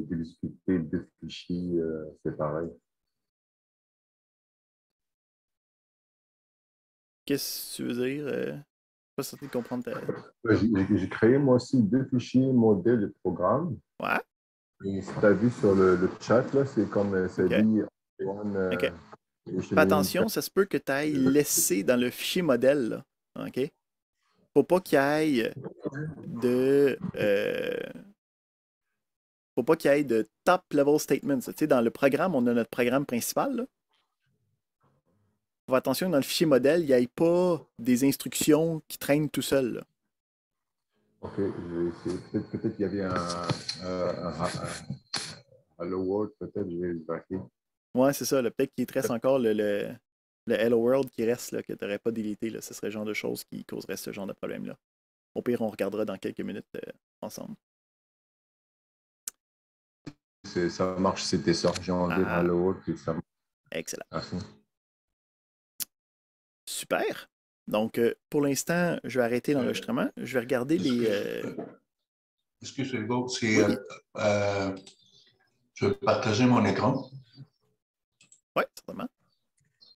d'exécuter deux fichiers séparés.
Qu'est-ce que tu veux dire? Je ne suis pas certain de comprendre ta...
J'ai créé moi aussi deux fichiers modèles de programme.
Ouais.
Et si tu as vu sur le chat, c'est comme ça dit.
OK. Fais attention, ça se peut que tu ailles laisser dans le fichier modèle. Là. OK? Faut pas qu'il y ait faut pas qu'il y ait de top level statements. Tu sais, dans le programme, on a notre programme principal. Là. Faut faire attention que dans le fichier modèle, il n'y ait pas des instructions qui traînent tout seul. Là.
OK, peut-être qu'il y avait un Hello World, peut-être je vais le backer.
Ouais, c'est ça. Peut-être qu'il te reste encore le Hello World qui reste, là, que tu n'aurais pas délité. Là. Ce serait le genre de choses qui causerait ce genre de problème-là. Au pire, on regardera dans quelques minutes ensemble.
Ça marche, c'était ça. J'ai enlevé Hello World, puis ça marche.
Excellent.
Merci.
Super. Donc, pour l'instant, je vais arrêter l'enregistrement. Je vais regarder les...
Excusez-moi, je vais partager mon écran.
Oui, certainement.